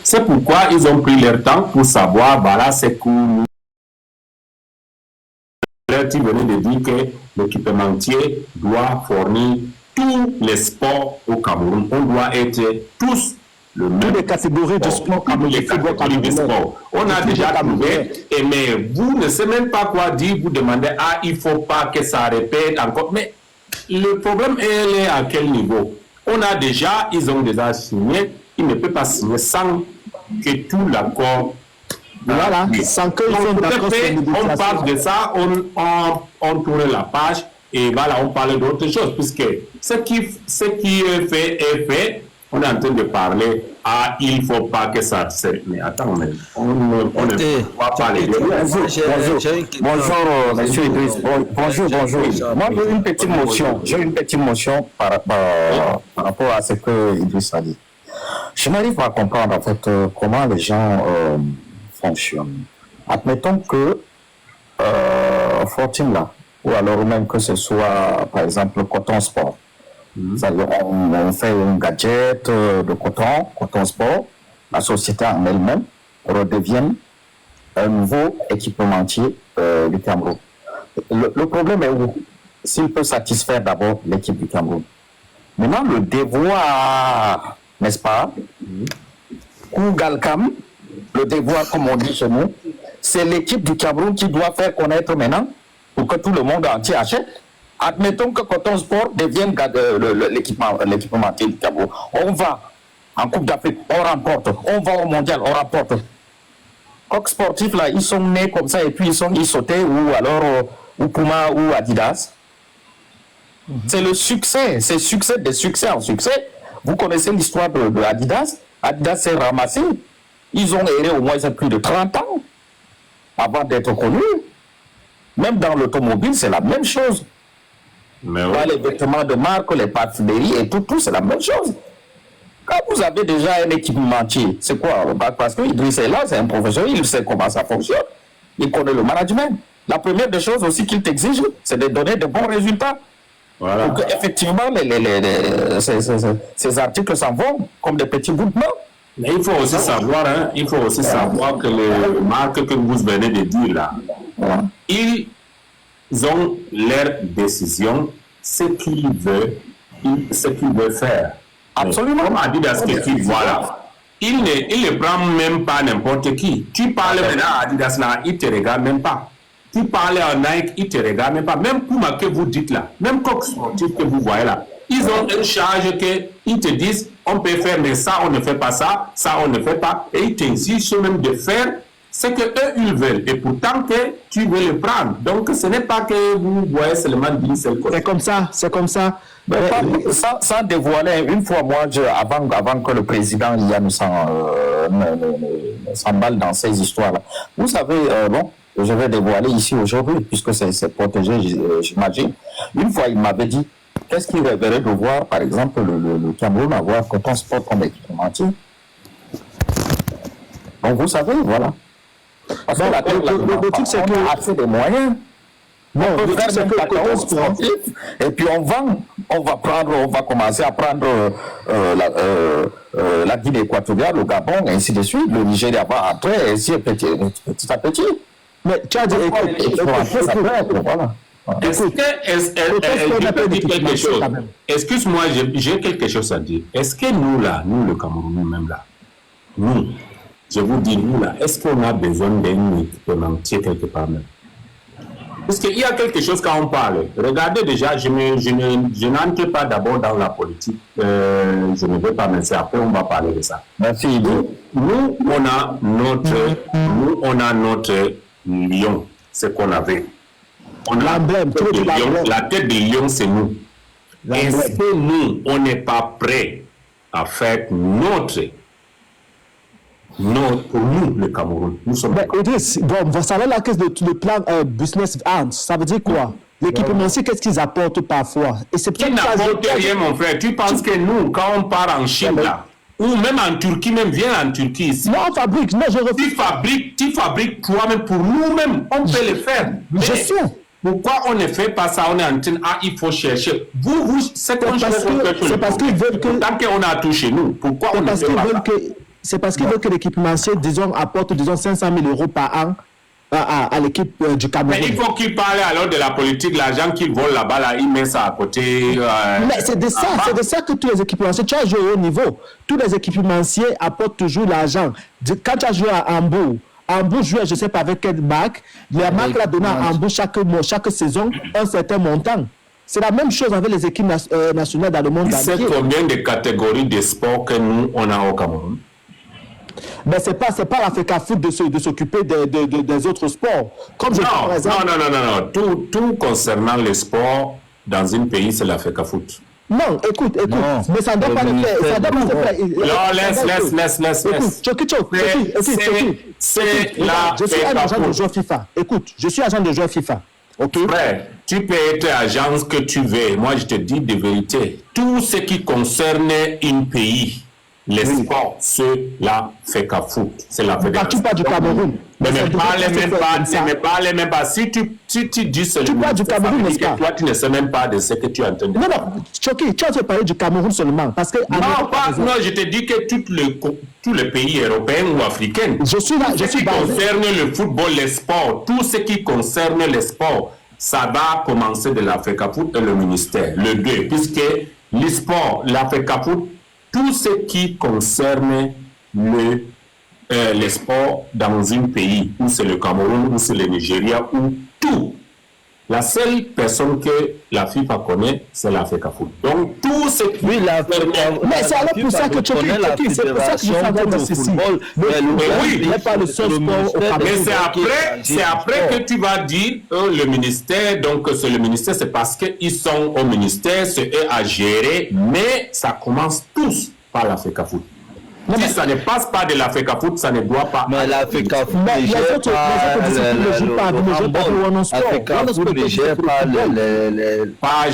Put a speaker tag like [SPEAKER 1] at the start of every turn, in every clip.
[SPEAKER 1] C'est pourquoi ils ont pris leur temps pour savoir, voilà, c'est cool. Tu venais de dire que l'équipementier doit fournir tous les sports au Cameroun. On doit être tous le même.
[SPEAKER 2] Toutes les catégories de sport.
[SPEAKER 1] Toutes les catégories de sport. On a déjà trouvé, mais vous ne savez même pas quoi dire. Vous demandez, ah, il ne faut pas que ça répète encore. Mais le problème est à quel niveau? Ils ont déjà signé. Ils ne peuvent pas signer sans que tout l'accord.
[SPEAKER 2] Voilà, sans qu'ils soient d'accord sur les
[SPEAKER 1] on parle de ça, on tourne la page et voilà, on parle d'autre chose, puisque ce qui est fait, on est en train de parler, ah, il ne faut pas que ça... Mais attends, on ne va pas les dire.
[SPEAKER 3] Bonjour, monsieur Idriss. Bonjour. Moi, j'ai une petite motion par rapport à ce que Idriss a dit. Je n'arrive pas à comprendre, en fait, comment les gens... fonctionne. Admettons que Fortune là, ou alors même que ce soit par exemple Coton Sport. On fait un gadget de coton sport, la société en elle-même redevient un nouveau équipementier du Cameroun. Le problème est où? S'il peut satisfaire d'abord l'équipe du Cameroun. Maintenant, le devoir, n'est-ce pas, ou Galcam, le devoir, comme on dit chez nous, c'est l'équipe du Cameroun qui doit faire connaître maintenant pour que tout le monde entier achète. Admettons que Coton Sport devienne l'équipementier du Cameroun. On va en Coupe d'Afrique, on remporte. On va au Mondial, on remporte. Coq sportifs, là, ils sont nés comme ça et puis ils sautaient, ou alors ou Puma ou Adidas. C'est le succès, c'est succès des succès en succès. Vous connaissez l'histoire de Adidas. Adidas s'est ramassé. Ils ont erré au moins plus de 30 ans avant d'être connus. Même dans l'automobile, c'est la même chose.
[SPEAKER 1] Mais ouais.
[SPEAKER 3] Les vêtements de marque, les parfumeries et tout, c'est la même chose. Quand vous avez déjà un équipementier, c'est quoi? Parce que Idriss est là, c'est un professionnel, il sait comment ça fonctionne. Il connaît le management. La première des choses aussi qu'il t'exige, c'est de donner de bons résultats.
[SPEAKER 1] Voilà.
[SPEAKER 3] Pour qu'effectivement, ces articles s'en vont comme des petits bouts de main.
[SPEAKER 1] Mais il faut aussi savoir, que les marques que vous venez de dire là, ils ont leur décision, ce qu'ils veulent faire.
[SPEAKER 3] Absolument.
[SPEAKER 1] Comme Adidas qui voilà. Il ne prend même pas n'importe qui. Tu parles maintenant à Adidas là, il ne te regarde même pas. Tu parles à Nike, il ne te regarde même pas. Même Puma que vous dites là, même Coq sportif que vous voyez là, ils ont une charge qu'ils te disent, on peut faire, mais ça, on ne fait pas ça, ça, on ne fait pas. Et ils t'exigent même de faire ce qu'eux, ils veulent. Et pourtant que tu veux le prendre. Donc, ce n'est pas que vous voyez seulement d'une seule côté.
[SPEAKER 2] C'est comme ça.
[SPEAKER 3] Mais sans dévoiler, une fois, moi, avant que le président Yann s'emballe dans ces histoires-là, vous savez, je vais dévoiler ici aujourd'hui, puisque c'est protégé, j'imagine. Une fois, il m'avait dit, qu'est-ce qu'il rêverait de voir, par exemple, le Cameroun avoir Coton Sport comme équipementier? Donc, vous savez, voilà. Parce que
[SPEAKER 2] le truc, c'est qu'on
[SPEAKER 3] a assez de moyens.
[SPEAKER 2] Non,
[SPEAKER 3] on peut faire même Coton sportif, et puis on va commencer à prendre la Guinée équatoriale, le Gabon, et ainsi de suite. Le Nigeria va entrer, ainsi petit à petit.
[SPEAKER 2] Mais tu as dit,
[SPEAKER 3] voilà.
[SPEAKER 1] Quelque chose. Excuse-moi, j'ai quelque chose à dire. Est-ce que nous là, nous le Cameroun, nous-mêmes là, nous, je vous dis nous là, est-ce qu'on a besoin d'un équipementier quelque part même? Parce qu'il y a quelque chose quand on parle. Regardez déjà, je n'entre pas d'abord dans la politique. Je ne vais pas me faire. Après, on va parler de ça.
[SPEAKER 3] Merci.
[SPEAKER 1] Nous, on a notre lion, ce qu'on avait. On a
[SPEAKER 2] l'emblème,
[SPEAKER 1] la tête de lion, c'est nous. Est-ce que nous, on n'est pas prêt à faire pour nous, le Cameroun? Nous sommes
[SPEAKER 2] Idriss, bon, ça va la caisse de le plan business hands. Ça veut dire quoi? L'équipementier, qu'est-ce qu'ils apportent parfois? Et c'est
[SPEAKER 1] qui n'apporte rien, mon frère. Tu penses que nous, quand on part en Chine, là, ou même en Turquie, même viens en Turquie ici.
[SPEAKER 2] Non, on fabrique. Non, je refuse.
[SPEAKER 1] Tu fabriques toi-même pour nous-mêmes. On peut le faire. Mais
[SPEAKER 2] je sais.
[SPEAKER 1] Pourquoi on ne fait pas ça? On est en train il faut chercher. C'est parce
[SPEAKER 2] qu'ils veulent que.
[SPEAKER 1] Tant qu'on a tout chez nous, pourquoi on ne fait pas ça?
[SPEAKER 2] c'est parce qu'ils veulent que l'équipementier, disons, apporte, disons, 500 000 euros par an à l'équipe du Cameroun.
[SPEAKER 1] Mais il faut qu'il parle alors de la politique, l'argent qu'il vole là-bas, là, il met ça à côté.
[SPEAKER 2] Mais c'est de ça que tous les équipementiers, tu as joué au haut niveau. Tous les équipementiers apportent toujours l'argent. Quand tu as joué à Hambourg jouait, je ne sais pas avec quelle marque, la marque l'a donné à Hambourg chaque saison un certain montant. C'est la même chose avec les équipes nationales dans le monde entier.
[SPEAKER 1] Tu sais combien de catégories de sports que nous, on a au Cameroun?
[SPEAKER 2] Mais c'est pas la FECAFOOT de s'occuper des autres sports. Comme je dis, par exemple...
[SPEAKER 1] Non. Tout concernant les sports dans un pays, c'est la FECAFOOT.
[SPEAKER 2] Non, écoute, mais ça ne doit pas le faire. Ça doit pas se faire.
[SPEAKER 1] Non, laisse. C'est la
[SPEAKER 2] Je suis un agent de joueur FIFA. Écoute, je suis agent de joueur FIFA. Ok.
[SPEAKER 1] Frère, tu peux être agence que tu veux. Moi, je te dis de vérité. Tout ce qui concerne un pays, les sports, c'est la FECAFOOT. C'est la fédération.
[SPEAKER 2] Tu parles du Cameroun.
[SPEAKER 1] Ne me parle même pas. Si tu dis seulement...
[SPEAKER 2] Tu parles du Cameroun, n'est-ce pas?
[SPEAKER 1] Toi, tu ne sais même pas de ce que tu as entendu.
[SPEAKER 2] Non, Choki, tu as parlé du Cameroun seulement. Parce que
[SPEAKER 1] non, je te dis que tous les pays européens ou africains,
[SPEAKER 2] je suis là,
[SPEAKER 1] tout ce qui concerne le football, les sports, tout ce qui concerne les sports, ça va commencer de la FECAFOOT et le ministère, le deux, puisque les sports, la FECAFOOT, tout ce qui concerne les sports dans un pays, où c'est le Cameroun, où c'est le Nigeria, où tout. La seule personne que la FIFA connaît, c'est la FECAFOOT. Donc, tout ce qui...
[SPEAKER 4] Oui, la
[SPEAKER 2] mais c'est alors pour ça que tu connais la fédération de football. Oui, n'est pas le seul sport au Cameroun.
[SPEAKER 1] Mais c'est après que tu vas dire le ministère, donc c'est le ministère, c'est parce qu'ils sont au ministère, c'est eux à gérer, mais ça commence tous par la FECAFOOT. Si ça ne passe pas de la FECAFOOT, ça ne doit pas.
[SPEAKER 4] Mais la FECAFOOT ne gère
[SPEAKER 1] pas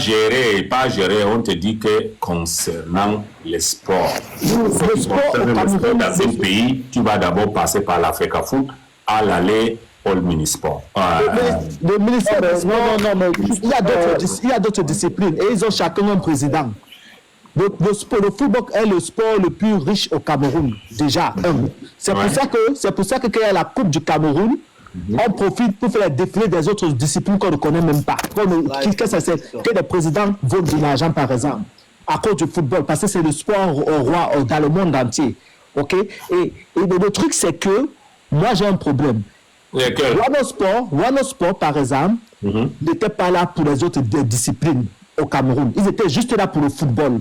[SPEAKER 1] gérer. On te dit que concernant les sports, dans un pays, tu vas d'abord passer par la FECAFOOT à l'aller au Minisport.
[SPEAKER 2] Le ministère des Sports, non, mais il y a d'autres disciplines et ils ont chacun un président. Le football est le sport le plus riche au Cameroun, déjà. C'est pour ça que quand il y a la Coupe du Cameroun, on profite pour faire les défilés des autres disciplines qu'on ne connaît même pas. Que les présidents volent de l'argent, par exemple, à cause du football, parce que c'est le sport au roi dans le monde entier. Ok? Et le truc, c'est que moi, j'ai un problème. One Sport, par exemple, n'était pas là pour les autres disciplines au Cameroun. Ils étaient juste là pour le football.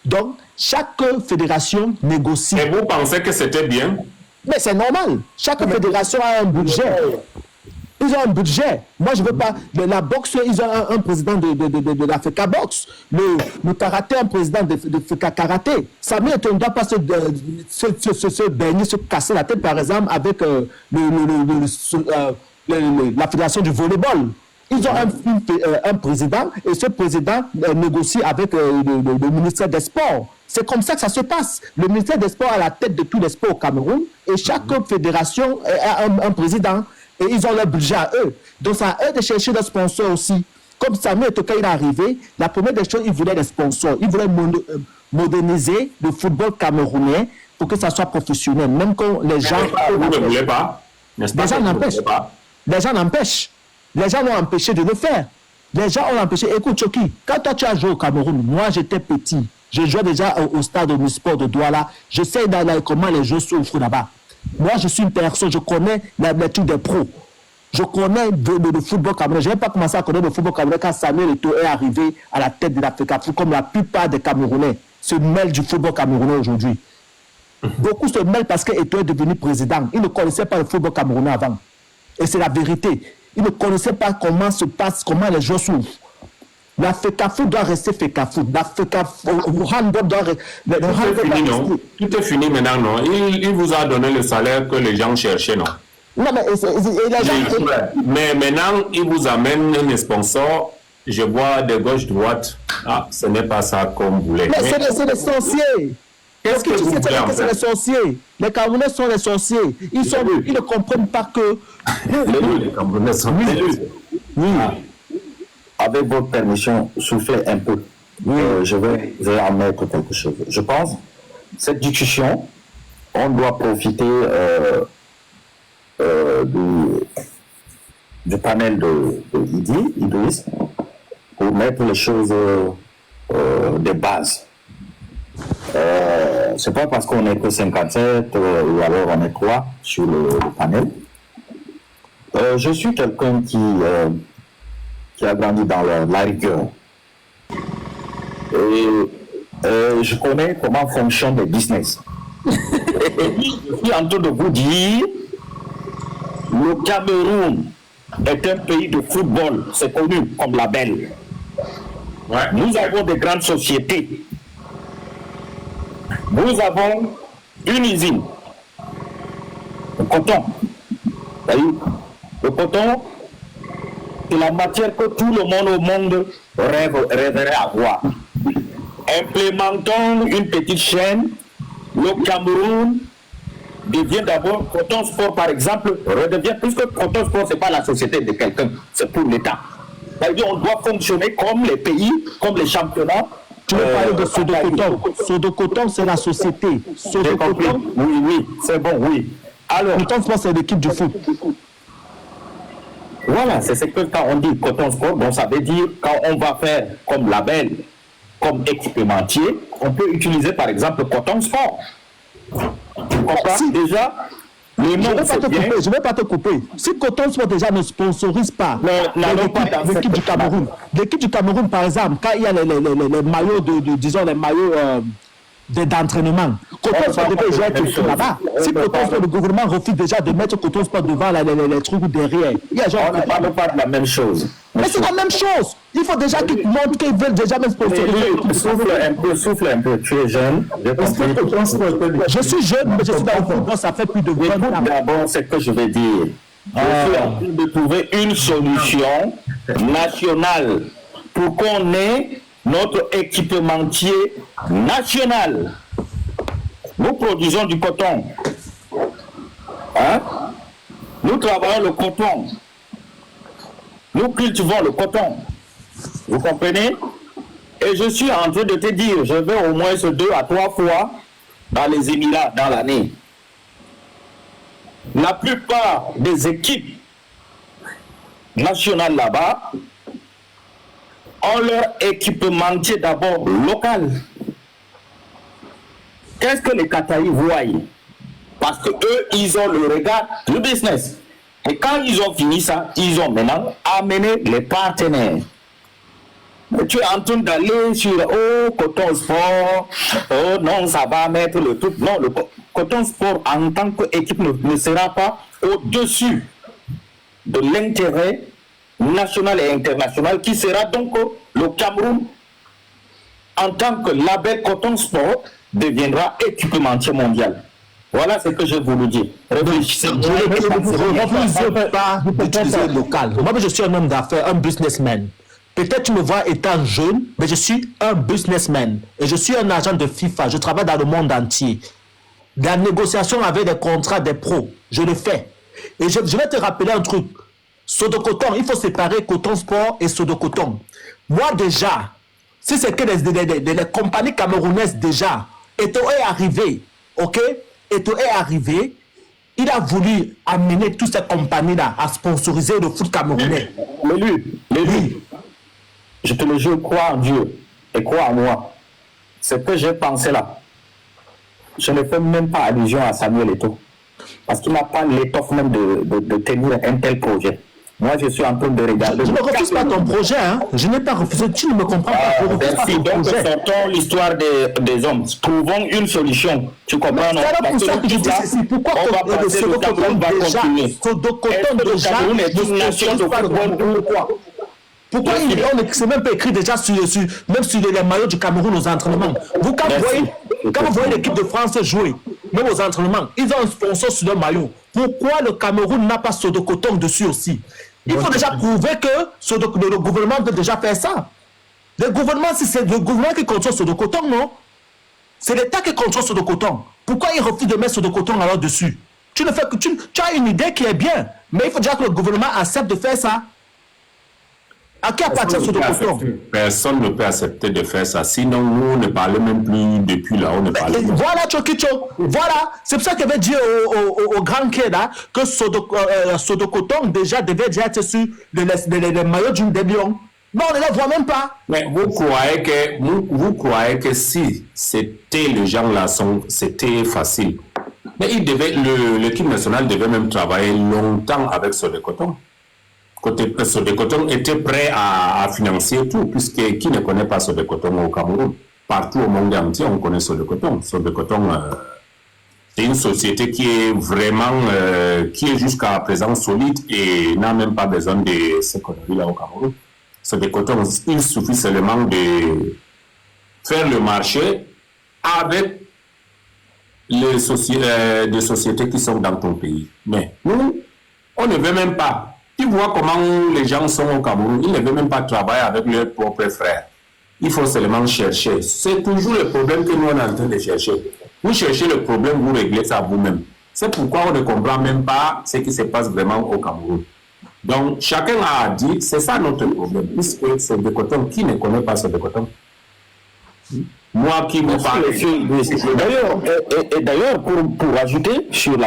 [SPEAKER 2] Donc, chaque fédération négocie.
[SPEAKER 1] Et vous pensez que c'était bien?
[SPEAKER 2] Mais c'est normal. Chaque fédération a un budget. Ils ont un budget. Moi, je ne veux pas... La boxe, ils ont un président de la FECA Boxe. Le karaté, un président de FECA Karaté. Ça ne doit pas se baigner, se casser la tête, par exemple, avec la fédération du volleyball. Ils ont un président et ce président négocie avec le ministère des Sports. C'est comme ça que ça se passe. Le ministère des Sports a la tête de tous les sports au Cameroun et chaque fédération a un président et ils ont leur budget à eux. Donc, c'est à eux de chercher des sponsors aussi. Comme Samuel Etoka, il est arrivé, la première des choses, il voulait des sponsors. Il voulait moderniser le football camerounais pour que ça soit professionnel. Même quand les gens...
[SPEAKER 1] Vous ne voulez pas?
[SPEAKER 2] Les gens n'empêchent. Les gens n'empêchent. Les gens l'ont empêché de le faire. Les gens ont empêché. Écoute, Choki, quand toi tu as joué au Cameroun, moi j'étais petit. Je jouais déjà au stade de Minisport de Douala. Je sais comment les jeux souffrent là-bas. Moi, je suis une personne, je connais les trucs des pros. Je connais le football camerounais. Je n'ai pas commencé à connaître le football camerounais quand Samuel Eto'o est arrivé à la tête de la FECAFOOT, comme la plupart des Camerounais se mêlent du football camerounais aujourd'hui. Beaucoup se mêlent parce qu'Eto'o est devenu président. Ils ne connaissaient pas le football camerounais avant. Et c'est la vérité. Ils ne connaissaient pas comment se passe, comment les joueurs s'ouvrent. La FECAFOOT doit rester FECAFOOT. La FECAFOOT, le handball doit rester...
[SPEAKER 1] Tout est fini maintenant, non? Il vous a donné le salaire que les gens cherchaient, non?
[SPEAKER 2] Non,
[SPEAKER 1] mais maintenant, il vous amène un sponsor. Je vois de gauche-droite. Ah, ce n'est pas ça qu'on voulait.
[SPEAKER 2] Mais c'est des sorciers. Qu'est-ce que tu sais que c'est les sorciers? Les Camerounais sont les sorciers. Ils ne comprennent pas que...
[SPEAKER 1] Les Camerounais sont les sorciers.
[SPEAKER 3] Oui. Avec votre permission, soufflez un peu. Je vais en mettre quelque chose. Je pense que cette discussion on doit profiter du panel de Idriss, pour mettre les choses de base. C'est pas parce qu'on est que 57 ou alors on est 3 sur le panel. Je suis quelqu'un qui a grandi dans la rigueur. Et je connais comment fonctionne le business. Et puis, je suis en train de vous dire, le Cameroun est un pays de football, c'est connu comme la belle. Ouais. Nous avons de grandes sociétés. Nous avons une usine, le coton. Le coton, c'est la matière que tout le monde au monde rêverait avoir. Implémentons une petite chaîne, le Cameroun devient d'abord Coton Sport, par exemple, redevient, puisque Coton Sport, ce n'est pas la société de quelqu'un, c'est pour l'État. C'est-à-dire on doit fonctionner comme les pays, comme les championnats.
[SPEAKER 2] Tu veux parler de Sodocoton. Sodocoton, c'est la société. Sodocoton,
[SPEAKER 3] oui, c'est bon, oui. Alors,
[SPEAKER 2] Coton Sport, c'est l'équipe du foot.
[SPEAKER 3] Voilà, c'est ce que quand on dit Coton Sport, bon, ça veut dire quand on va faire comme label, comme équipementier, on peut utiliser par exemple Coton Sport. Si déjà, le nom
[SPEAKER 2] je ne vais pas te couper. Si Coton Sport déjà ne sponsorise pas l'équipe du Cameroun, l'équipe du Cameroun par exemple, quand il y a les maillots disons les maillots d'entraînement, Coton Sport devait déjà être là-bas. Si Coton Sport, le gouvernement refuse déjà de mettre Coton Sport devant les trucs derrière, il y a genre.
[SPEAKER 3] On ne parle pas de la même chose.
[SPEAKER 2] Mais c'est la même chose. Il faut déjà qu'ils montrent qu'ils veulent déjà même sponsoriser.
[SPEAKER 3] Souffle un peu, tu es jeune.
[SPEAKER 2] Je suis jeune, mais je suis dans le football, ça fait plus de 20 ans.
[SPEAKER 3] D'abord, c'est que je vais dire. Je suis en train de trouver une solution nationale pour qu'on ait notre équipementier national. Nous produisons du coton. Hein? Nous travaillons le coton. Nous cultivons le coton. Vous comprenez? Et je suis en train de te dire, je vais au moins 2 à 3 fois dans les Émirats dans l'année. La plupart des équipes nationales là-bas ont leur équipementier d'abord local. Qu'est-ce que les Qataris voient? Parce que eux, ils ont le regard du business. Et quand ils ont fini ça, ils ont maintenant amené les partenaires. Mais tu es en train d'aller sur Coton Sport, oh non, ça va mettre le truc. Non, le Coton Sport en tant qu'équipe ne sera pas au-dessus de l'intérêt national et international qui sera donc le Cameroun en tant que label Coton Sport deviendra équipementier mondial. Voilà ce que je voulais dire. Réfléchissez.
[SPEAKER 2] Je ne refuse pas d'utiliser local. Moi, je suis un homme d'affaires, un businessman. Peut-être tu me vois étant jeune, mais je suis un businessman. Et je suis un agent de FIFA. Je travaille dans le monde entier. La négociation avec des contrats des pros, je le fais. Et je vais te rappeler un truc. Sodocoton, il faut séparer Coton Sport et Sodocoton. Moi déjà, si c'est que les compagnies camerounaises déjà, Eto'o est arrivé, ok? Eto'o est arrivé, il a voulu amener toutes ces compagnies-là à sponsoriser le foot camerounais.
[SPEAKER 3] L'élu, je te le jure, crois en Dieu et crois en moi. Ce que j'ai pensé là, je ne fais même pas allusion à Samuel Eto'o. Parce qu'il n'a pas l'étoffe même de tenir un tel projet. Moi, je suis en train de regarder.
[SPEAKER 2] Je ne refuse pas ton projet, hein. Je n'ai pas refusé. Tu ne me comprends pas. Je refuse pas ton projet.
[SPEAKER 3] Donc, sortons l'histoire des hommes. Trouvons une solution. Tu comprends?
[SPEAKER 2] C'est pour ça que je dis ceci. Pourquoi Sodocoton déjà est une nation de football? Pourquoi on ne s'est même pas écrit déjà même sur les maillots du Cameroun aux entraînements? Quand vous voyez l'équipe de France jouer, même aux entraînements, ils ont un sponsor sur le maillot. Pourquoi le Cameroun n'a pas Sodocoton dessus aussi? Il faut déjà prouver que le gouvernement peut déjà faire ça. Le gouvernement, c'est le gouvernement qui contrôle Sodocoton, non? C'est l'État qui contrôle Sodocoton. Pourquoi il refuse de mettre Sodocoton alors dessus? Tu as une idée qui est bien, mais il faut déjà que le gouvernement accepte de faire ça. À qui appartient ce coton?
[SPEAKER 1] Personne ne peut accepter de faire ça. Sinon, nous, on ne parlait même plus depuis là. On ne parlait plus.
[SPEAKER 2] Voilà, Chokicho. Voilà. C'est pour ça qu'il avait dit au grand Keda que Sodokoton déjà devait déjà être sur les maillots des Lions. Non, on ne les voit même pas.
[SPEAKER 1] Mais vous croyez que si c'était les gens là, c'était facile. Mais l'équipe nationale devait même travailler longtemps avec Sodokoton. Sodecoton était prêt à financer tout, puisque qui ne connaît pas Sodecoton au Cameroun? Partout au monde entier, on connaît Sodecoton. Sodecoton, c'est une société qui est vraiment, qui est jusqu'à présent solide et n'a même pas besoin de ces conneries-là au Cameroun. Sodecoton, il suffit seulement de faire le marché avec les sociétés qui sont dans ton pays. Mais nous, on ne veut même pas. Tu vois comment les gens sont au Cameroun, ils ne veulent même pas travailler avec leurs propres frères. Il faut seulement chercher. C'est toujours le problème que nous on est en train de chercher. Vous cherchez le problème, vous réglez ça vous-même. C'est pourquoi on ne comprend même pas ce qui se passe vraiment au Cameroun. Donc, chacun a dit, c'est ça notre problème. Puisque c'est des cotons, qui ne connaît pas ce de coton? Moi qui vous parle.
[SPEAKER 3] D'ailleurs, pour ajouter sur,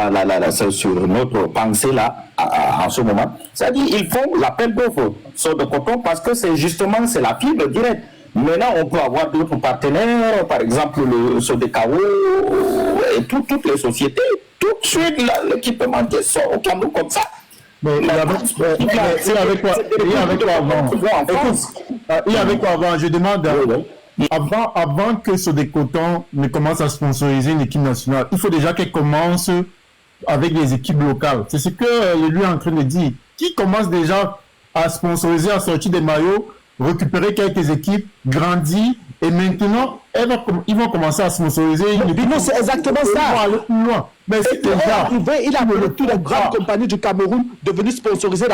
[SPEAKER 3] sur notre pensée là, en ce moment, c'est-à-dire ils font l'appel d'offres sur le coton parce que c'est justement la fibre directe. Maintenant, on peut avoir d'autres partenaires, par exemple le Sodekao et toutes les sociétés. Tout de suite, l'équipementier sort au Cameroun comme ça.
[SPEAKER 4] Mais il y avait quoi avant? Je demande. Avant que Sodecoton ne commence à sponsoriser une équipe nationale, il faut déjà qu'elle commence avec les équipes locales. C'est ce que lui est en train de dire. Qui commence déjà à sponsoriser, à sortir des maillots, récupérer quelques équipes, grandir, et maintenant, ils vont commencer à sponsoriser une équipe.
[SPEAKER 2] Non, c'est exactement ça.
[SPEAKER 4] Ils vont aller plus loin. Mais c'est déjà...
[SPEAKER 2] Il a appelé toutes les grandes compagnies du Cameroun de venir sponsoriser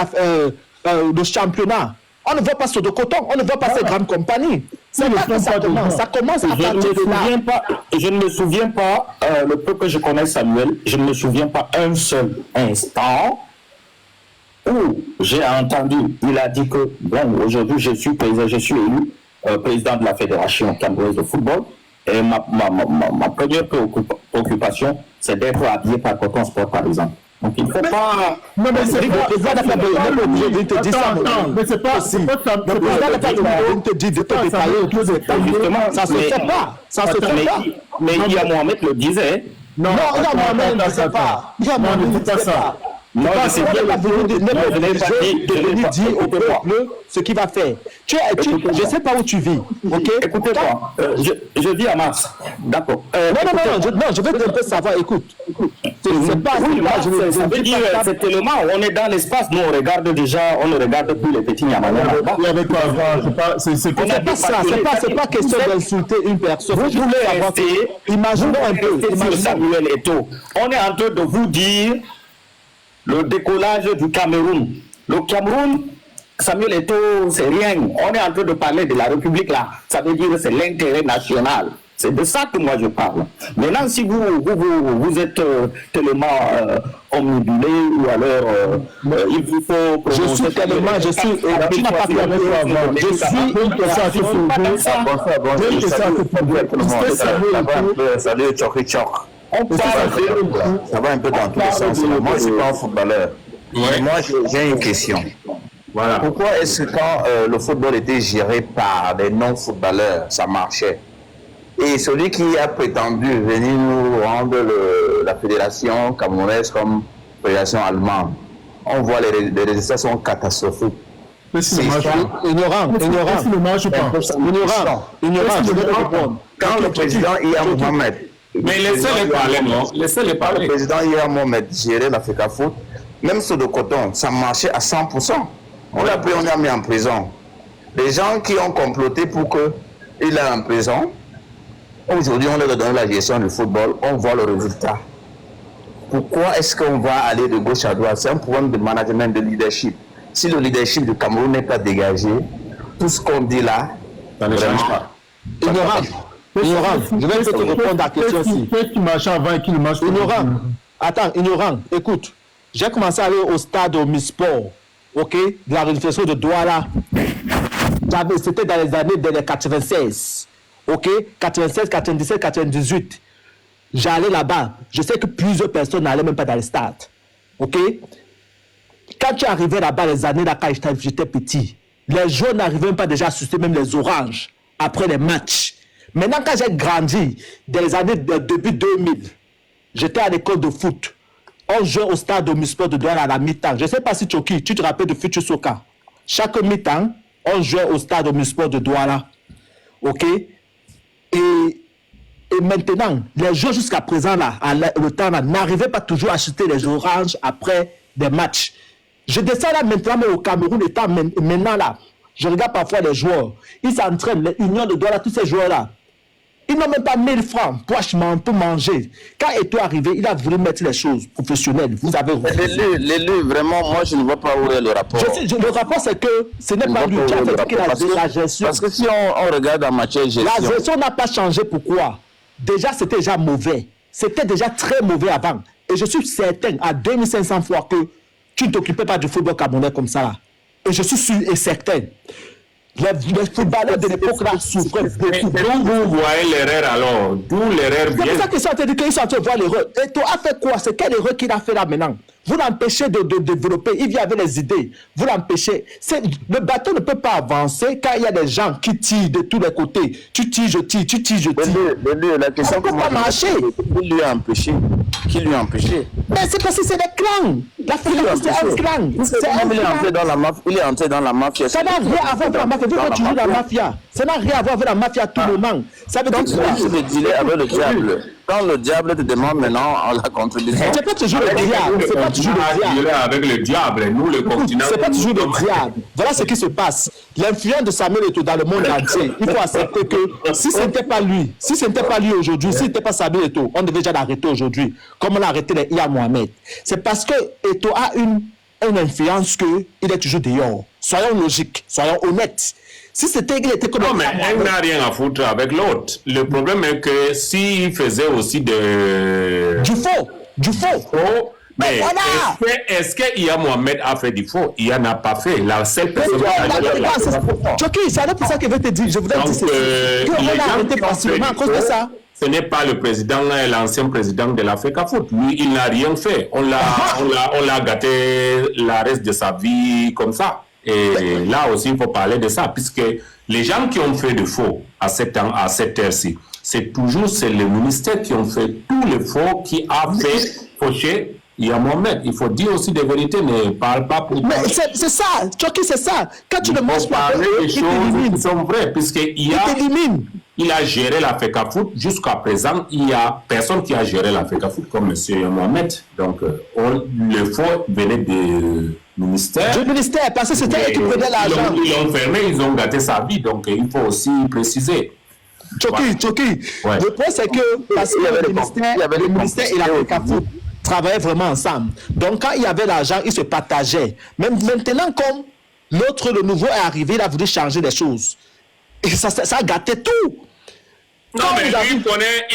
[SPEAKER 2] le championnat. On ne voit pas sur de coton, on ne voit pas ces grandes compagnies. C'est pas que ça commence. Ça commence à partir de là.
[SPEAKER 3] Je ne me souviens pas, le peu que je connais Samuel, je ne me souviens pas un seul instant où j'ai entendu, il a dit que, bon, aujourd'hui je suis élu président de la Fédération camerounaise de football, et ma première préoccupation, c'est d'être habillé par Coton Sport, par exemple. Donc il ne faut pas...
[SPEAKER 2] Non, mais c'est pas... Je te dis ça.
[SPEAKER 4] Mais c'est pas...
[SPEAKER 2] Le président de la Fédération te dit de te détailler. Justement, ça ne se fait pas. Ça se fait pas.
[SPEAKER 3] Mais Ia Mohamed le disait.
[SPEAKER 2] Non, Mohamed ne sait pas. Mohamed ne sait pas.
[SPEAKER 3] Non, je n'ai pas dit au peuple
[SPEAKER 2] ce qu'il va faire. Je ne sais pas où tu vis. Ok.
[SPEAKER 3] Écoutez-moi. Je vis à Mars. D'accord.
[SPEAKER 2] Non, je veux un peu savoir. Écoute. C'est pas.
[SPEAKER 3] Ça veut dire, c'est tellement. On est dans l'espace. Nous, on regarde déjà. On ne regarde plus les petits Niamanais.
[SPEAKER 2] C'est pas ça. C'est pas question d'insulter une personne.
[SPEAKER 3] Vous voulez rester.
[SPEAKER 2] Imaginons un peu.
[SPEAKER 3] Samuel Eto'o. On est en train de vous dire le décollage du Cameroun. Le Cameroun, Samuel Eto'o, c'est rien. On est en train de parler de la République là. Ça veut dire que c'est l'intérêt national. C'est de ça que moi je parle. Maintenant, si vous êtes tellement omnibulé ou alors il vous faut...
[SPEAKER 2] Tu n'as pas fait avec moi.
[SPEAKER 5] Salut, Tchok. Ça va un peu dans tous les sens. Moi, je ne suis pas un footballeur. Ouais. Moi, j'ai une question. Voilà. Pourquoi est-ce que quand le football était géré par des non-footballeurs, ça marchait? Et celui qui a prétendu venir nous rendre la fédération camerounaise comme fédération allemande, on voit les résultats sont catastrophiques.
[SPEAKER 2] Ignorant. Je vais te répondre.
[SPEAKER 5] Quand le président Ia Mohamed...
[SPEAKER 1] Mais laissez-les parler, non? Laissez-les parler.
[SPEAKER 5] Le président Ia Mohamed gérait l'Africa Foot, même sur le coton, ça marchait à 100%. On l'a pris, on l'a mis en prison. Les gens qui ont comploté pour qu'il aille en prison, aujourd'hui on leur donne la gestion du football, on voit le résultat. Pourquoi est-ce qu'on va aller de gauche à droite? C'est un problème de management, de leadership. Si le leadership du Cameroun n'est pas dégagé, tout ce qu'on dit là,
[SPEAKER 1] ça ne change pas.
[SPEAKER 2] Ignorant, je vais te répondre à la question aussi.
[SPEAKER 4] Qu'est-ce qui marche avant et qui ne marche pas?
[SPEAKER 2] Ignorant, écoute, j'ai commencé à aller au stade Omnisport, ok, de la réunification de Douala. C'était dans les années de 96. OK? 96, 97, 98. J'allais là-bas. Je sais que plusieurs personnes n'allaient même pas dans le stade. OK? Quand tu arrivais là-bas, les années là, quand j'étais petit, les joueurs n'arrivaient même pas déjà à sucer même les oranges après les matchs. Maintenant, quand j'ai grandi, dans les années depuis 2000, j'étais à l'école de foot. On jouait au stade Omnisport de Douala à la mi-temps. Je ne sais pas si Choki, tu te rappelles de Futur Soka. Chaque mi-temps, on jouait au stade Omnisport de Douala. OK? Et maintenant, les joueurs jusqu'à présent, là, le temps là, n'arrivaient pas toujours à acheter les oranges après des matchs. Je descends là maintenant, mais au Cameroun, étant maintenant là, je regarde parfois les joueurs. Ils s'entraînent, l'Union de Douala, tous ces joueurs-là. Ils n'ont même pas 1000 francs pour manger. Quand Eto'o est arrivé, il a voulu mettre les choses professionnelles. Vous avez
[SPEAKER 5] l'élu, vraiment, moi, je ne vois pas où est le rapport.
[SPEAKER 2] Le rapport, c'est que ce n'est pas lui qui a fait la gestion.
[SPEAKER 5] Parce que si on regarde en matière de gestion...
[SPEAKER 2] La gestion n'a pas changé. Pourquoi? Déjà, c'était déjà mauvais. C'était déjà très mauvais avant. Et je suis certain, à 2500 fois, que tu ne t'occupais pas du football camerounais comme ça. Là. Et je suis sûr et certain. Les footballeurs de l'époque là souffraient beaucoup.
[SPEAKER 1] D'où vous voyez l'erreur alors? D'où l'erreur vient?
[SPEAKER 2] C'est pour ça qu'ils sont en train de dire qu'ils sont en train de voir l'erreur. Et toi, a fait quoi? C'est quelle erreur qu'il a fait là maintenant? Vous l'empêchez de développer. Il vient avec les idées. Vous l'empêchez. Le bateau ne peut pas avancer quand il y a des gens qui tirent de tous les côtés. Tu tires, je tire, tu tires, je tire.
[SPEAKER 5] La question,
[SPEAKER 2] ça ne peut pas marcher.
[SPEAKER 5] Qui lui a empêché? Qui lui a empêché?
[SPEAKER 2] Mais c'est parce que c'est des clans. La fédération, c'est un clan.
[SPEAKER 5] Il est entré dans la mafia.
[SPEAKER 2] Ça n'a rien à voir avec la mafia. Tu joues la mafia. Ça n'a rien à voir avec la mafia à tout moment. Ça veut dire
[SPEAKER 5] que tu veux dealer avec le diable. Quand le diable te demande maintenant la contribution.
[SPEAKER 2] C'est pas toujours le diable. C'est pas toujours le diable.
[SPEAKER 1] Avec le diable, nous le continent.
[SPEAKER 2] C'est pas toujours le diable. Voilà ce qui se passe. L'influence de Samuel Eto'o dans le monde entier. Il faut accepter que si ce n'était pas lui, aujourd'hui, si ce n'était pas Samuel Eto'o, on devait déjà l'arrêter aujourd'hui. Comme on a arrêté les Iya Mohamed. C'est parce que Eto'o a une influence qu'il est toujours dehors. Soyons logiques, soyons honnêtes. Si c'était qu'il était comme...
[SPEAKER 1] Non, mais elle n'a rien à foutre avec l'autre. Le problème est que s'il faisait aussi du faux. Mais voilà. Est-ce que Iya Mohamed a fait du faux? Il n'a pas fait. La seule personne qui a fait.
[SPEAKER 2] Choki, c'est pour ça que je vais te dire. Je voudrais dire ceci. On a arrêté facilement à cause de ça.
[SPEAKER 1] Ce n'est pas le président, l'ancien président de l'Africa Foot. Lui, il n'a rien fait. On l'a gâté la reste de sa vie comme ça. Et là aussi, il faut parler de ça, puisque les gens qui ont fait de faux à cette heure-ci, c'est le ministère qui ont fait tous les faux qui a fait faucher Iya Mohamed. Il faut dire aussi des vérités, ne parle pas pour...
[SPEAKER 2] Mais c'est ça, Choki, c'est ça. Quand tu ne manges pas,
[SPEAKER 1] il faut parler des choses qui sont vraies, puisqu'il a géré l'Africa Foot. Jusqu'à présent, il n'y a personne qui a géré l'Africa Foot comme M. Iya Mohamed. Donc, le faux venait du ministère.
[SPEAKER 2] Du ministère, parce que c'était eux qui prenaient l'argent.
[SPEAKER 1] Ils l'ont fermé, ils ont gâté sa vie. Donc, il faut aussi préciser.
[SPEAKER 2] Choki, ouais. Le point, c'est que parce que le ministère et l'Africa Foot travaillaient vraiment ensemble. Donc, quand il y avait l'argent, ils se partageaient. Même maintenant, comme le nouveau est arrivé, il a voulu changer les choses. Et ça gâtait tout.
[SPEAKER 1] Non, mais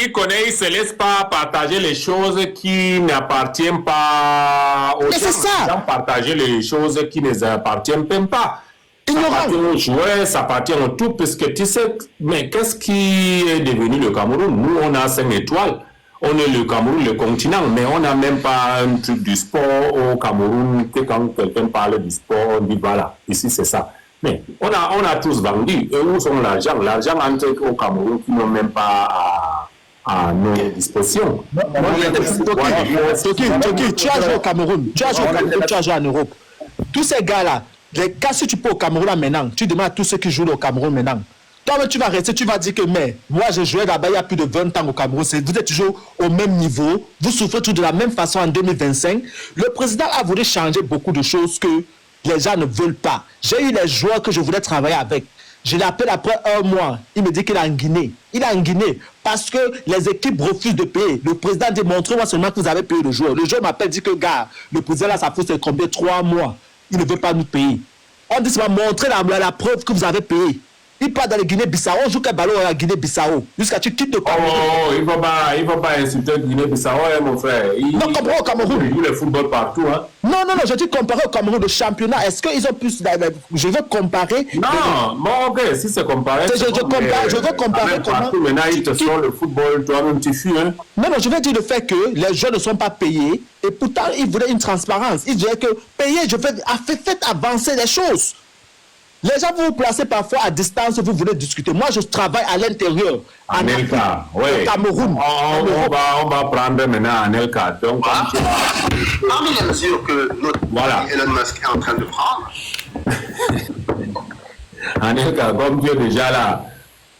[SPEAKER 1] il connaît, il ne se laisse pas partager les choses qui n'appartiennent pas aux gens.
[SPEAKER 2] C'est ça.
[SPEAKER 1] Il va partager les choses qui ne appartiennent même pas. Ça appartient aux joueurs, ça appartient au tout, parce que tu sais, mais qu'est-ce qui est devenu le Cameroun? Nous, on a 5 étoiles. On est le Cameroun, le continent, mais on n'a même pas un truc du sport au Cameroun, que quand quelqu'un parle du sport, on dit voilà, ici c'est ça. Mais on a tous vendu. Et où sont l'argent? L'argent entre au Cameroun qui n'ont même pas à nos dispositions.
[SPEAKER 2] Toki, tu as joué au Cameroun, tu as joué en Europe. Tous ces gars-là, si tu peux au Cameroun là maintenant, tu demandes à tous ceux qui jouent au Cameroun maintenant. Toi, tu vas rester, tu vas dire que mais moi je jouais là-bas il y a plus de 20 ans au Cameroun, vous êtes toujours au même niveau, vous souffrez tout de la même façon en 2025. Le président a voulu changer beaucoup de choses que les gens ne veulent pas. J'ai eu les joueurs que je voulais travailler avec. Je l'appelle après 1 mois. Il me dit qu'il est en Guinée. Il est en Guinée parce que les équipes refusent de payer. Le président dit montrez-moi seulement que vous avez payé le joueur. Le joueur m'appelle, dit que gars, le président là, ça fait combien 3 mois. Il ne veut pas nous payer. On dit seulement montrer la preuve que vous avez payé. Il part dans le Guinée-Bissau, on joue quel ballon à Guinée-Bissau jusqu'à tu quittes le Cameroun.
[SPEAKER 1] Oh, il ne faut pas insulter Guinée-Bissau, mon frère.
[SPEAKER 2] Non, comparé au Cameroun.
[SPEAKER 1] Il joue le football partout. Hein.
[SPEAKER 2] Non, je dis comparer au Cameroun, le championnat. Est-ce qu'ils ont plus. Je veux comparer.
[SPEAKER 1] Non, bon, ok, si c'est comparé.
[SPEAKER 2] Je veux comparer comment.
[SPEAKER 1] Maintenant, ils te sortent le football, toi-même, tu fuis. Hein.
[SPEAKER 2] Non, je veux dire le fait que les joueurs ne sont pas payés et pourtant, ils voulaient une transparence. Ils disaient que payer, faites avancer les choses. Les gens vous placez parfois à distance, vous voulez discuter. Moi, je travaille à l'intérieur.
[SPEAKER 1] Anelka, oui.
[SPEAKER 2] Au Cameroun.
[SPEAKER 1] On va prendre maintenant Anelka. Donc,
[SPEAKER 6] parmi les mesures que notre Elon Musk est en train de prendre.
[SPEAKER 1] Anelka, comme tu es déjà là,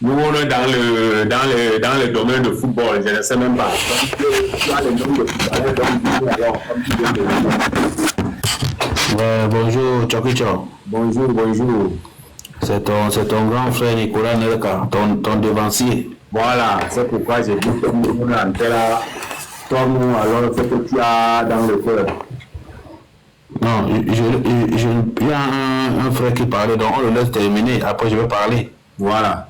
[SPEAKER 1] nous on est dans le domaine de football, je ne sais même pas. Tu as le nom de football, comme tu viens de
[SPEAKER 7] bonjour, Chokicho.
[SPEAKER 1] Bonjour.
[SPEAKER 7] C'est ton grand frère Nicolas Nelka, ton devancier.
[SPEAKER 1] Voilà, c'est pourquoi j'ai dit que nous sommes en là. Toi-même, alors, ce que tu as dans le cœur.
[SPEAKER 7] Non, il y a un frère qui parlait, donc on le laisse terminer, après je vais parler.
[SPEAKER 1] Voilà.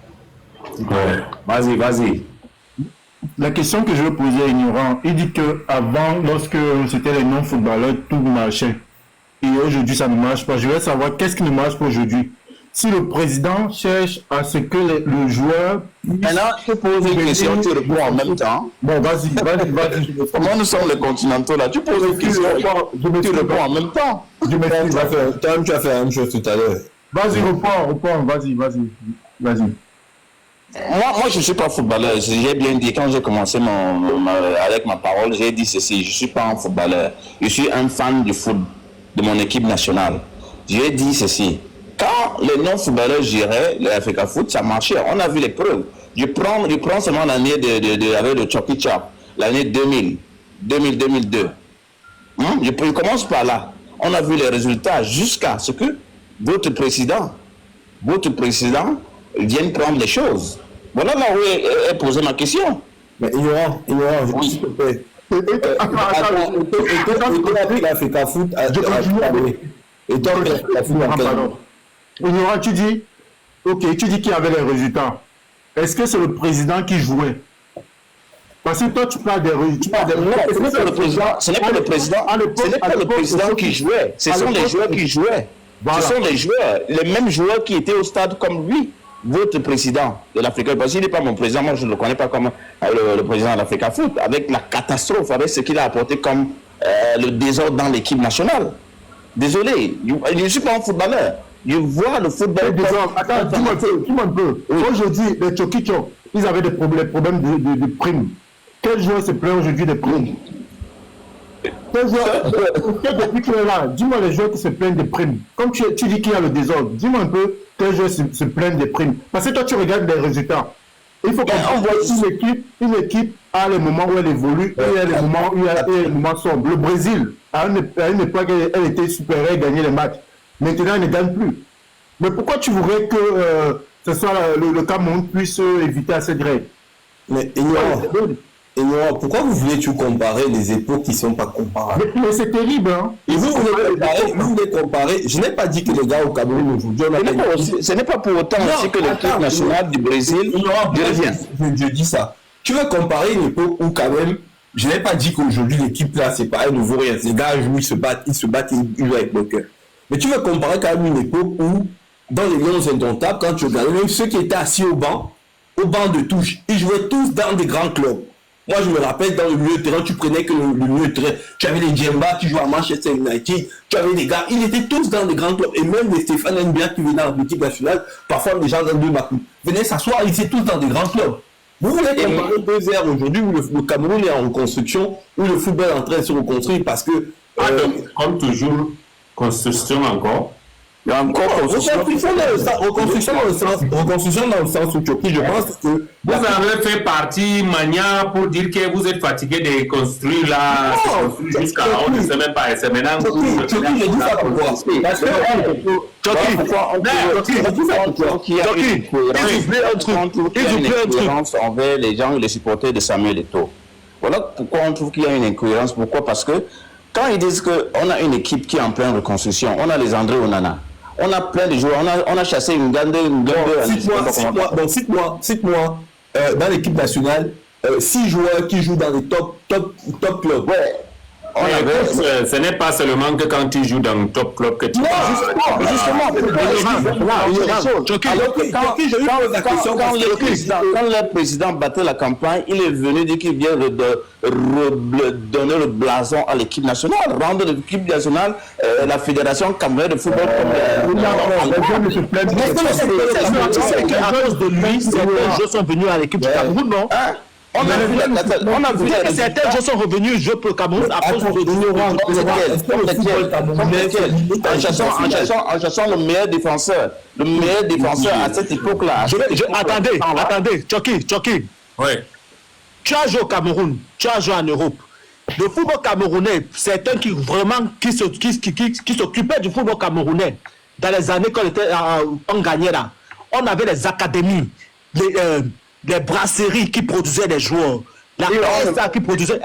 [SPEAKER 1] Ouais. Vas-y.
[SPEAKER 4] La question que je veux poser à Ignorant, il dit qu'avant, lorsque c'était les non-footballeurs, tout marchait. Et aujourd'hui, ça ne marche pas. Je veux savoir qu'est-ce qui ne marche pas aujourd'hui. Si le président cherche à ce que le joueur...
[SPEAKER 5] Maintenant, je pose une question, tu réponds en même temps.
[SPEAKER 4] Bon, vas-y.
[SPEAKER 5] Comment nous sommes les continentaux là? Tu poses une question, tu réponds en même temps.
[SPEAKER 4] Je m'explique.
[SPEAKER 7] Toi-même, tu as fait la même chose tout à l'heure.
[SPEAKER 4] Vas-y, reprends, vas-y.
[SPEAKER 5] Moi, je ne suis pas footballeur. J'ai bien dit, quand j'ai commencé avec ma parole, j'ai dit ceci. Je ne suis pas un footballeur. Je suis un fan du foot, de mon équipe nationale. J'ai dit ceci. Quand les non-footballeurs géraient l'Africa Foot, ça marchait. On a vu les preuves. Je prends seulement l'année avec le Choki Chop, l'année 2002. Je commence par là. On a vu les résultats jusqu'à ce que votre président vienne prendre les choses. Voilà là où est posée ma question.
[SPEAKER 7] Mais Ignorant, s'il te plaît. L'Africa Foot et toi, la foot
[SPEAKER 4] Ignorant, tu dis qu'il y avait les résultats. Est-ce que c'est le président qui jouait? Parce que toi, tu parles des résultats.
[SPEAKER 5] Ce n'est pas le président qui jouait. Ce sont les joueurs qui jouaient. Voilà. Ce sont les joueurs, les mêmes joueurs qui étaient au stade comme lui. Votre président de l'Africa, parce qu'il n'est pas mon président, moi je ne le connais pas comme le président de l'Africa Foot, avec la catastrophe, avec ce qu'il a apporté comme le désordre dans l'équipe nationale. Désolé, je ne suis pas un footballeur. Je vois le football.
[SPEAKER 4] Attends, dis-moi un peu. Oui. Aujourd'hui, les Chokicho, ils avaient des problèmes de primes. Quel joueur se plaint aujourd'hui des primes? Depuis que tu es là, dis-moi les joueurs qui se plaignent des primes. Comme tu dis qu'il y a le désordre, dis-moi un peu quels joueurs se plaignent des primes. Parce que toi, tu regardes les résultats. Il faut qu'on voit une équipe a les moments où elle évolue et il y a les moments où il y a les moments sombres. Le Brésil, à une époque, elle était supérieure, elle gagnait les matchs. Maintenant, elle ne gagne plus. Mais pourquoi tu voudrais que ce soit le Cameroun puisse éviter à cette règle?
[SPEAKER 7] Mais Ignorant, pourquoi vous voulez tout comparer les époques qui ne sont pas comparables?
[SPEAKER 4] Mais c'est terrible, hein?
[SPEAKER 7] Et vous voulez comparer. Je n'ai pas dit que les gars au Cameroun aujourd'hui...
[SPEAKER 5] Ce n'est pas pour autant aussi que l'équipe nationale du Brésil...
[SPEAKER 7] Je dis ça. Tu veux comparer une époque où quand même... Je n'ai pas dit qu'aujourd'hui l'équipe là, c'est pas, elle ne vaut rien. Les gars jouent, ils se battent, ils jouent avec le cœur. Mais tu veux comparer quand même une époque où, dans les Lions indomptables, quand tu regardais, même ceux qui étaient assis au banc de touche, ils jouaient tous dans des grands clubs. Moi, je me rappelle, dans le milieu de terrain, tu prenais que le milieu de terrain. Tu avais les Djemba qui jouaient à Manchester United. Tu avais des gars, ils étaient tous dans des grands clubs. Et même les Stéphane Mbia qui venaient dans l'équipe nationale, parfois les gens dans le Bakou, venaient s'asseoir, ils étaient tous dans des grands clubs. Vous voulez comparer deux ères aujourd'hui où le Cameroun est en reconstruction, où le football est en train de se reconstruire parce que...
[SPEAKER 1] comme toujours, construction encore.
[SPEAKER 5] Il y a encore
[SPEAKER 7] reconstruction dans le sens où je pense que...
[SPEAKER 1] Vous avez fait partie mania pour dire que vous êtes fatigué de construire là, jusqu'à on ne sait même pas, c'est maintenant que vous...
[SPEAKER 7] Je dis ça pourquoi? Parce
[SPEAKER 5] qu'il y a une incohérence envers les gens et les supporters de Samuel Eto'o. Voilà pourquoi on trouve qu'il y a une incohérence. Pourquoi? Parce que quand ils disent qu'on a une équipe qui est en pleine reconstruction, on a les André Onana, On a plein de joueurs. On a chassé une gamme de...
[SPEAKER 7] Cite-moi, dans l'équipe nationale, 6 joueurs qui jouent dans les top clubs.
[SPEAKER 5] Ouais.
[SPEAKER 1] Ce n'est pas seulement que quand tu joues dans le top club que tu...
[SPEAKER 5] Non, justement. Quand le président battait la campagne, il est venu dire qu'il vient donner le blason à l'équipe nationale, rendre l'équipe nationale la fédération camerounaise de football comme
[SPEAKER 2] Tu sais qu'à cause de lui, certains joueurs sont venus à l'équipe du Cameroun, non?
[SPEAKER 5] On a vu
[SPEAKER 2] que certains joueurs sont revenus jouer pour le Cameroun à cause de l'ignorance.
[SPEAKER 5] En cherchant le meilleur défenseur. Le meilleur défenseur à cette époque-là.
[SPEAKER 2] Attendez, Choki.
[SPEAKER 1] Oui.
[SPEAKER 2] Tu as joué au Cameroun, tu as joué en Europe. Le football camerounais, certains qui s'occupaient du football camerounais dans les années qu'on gagnait là, on avait les académies, les brasseries qui produisaient des joueurs. La KSA qui produisait...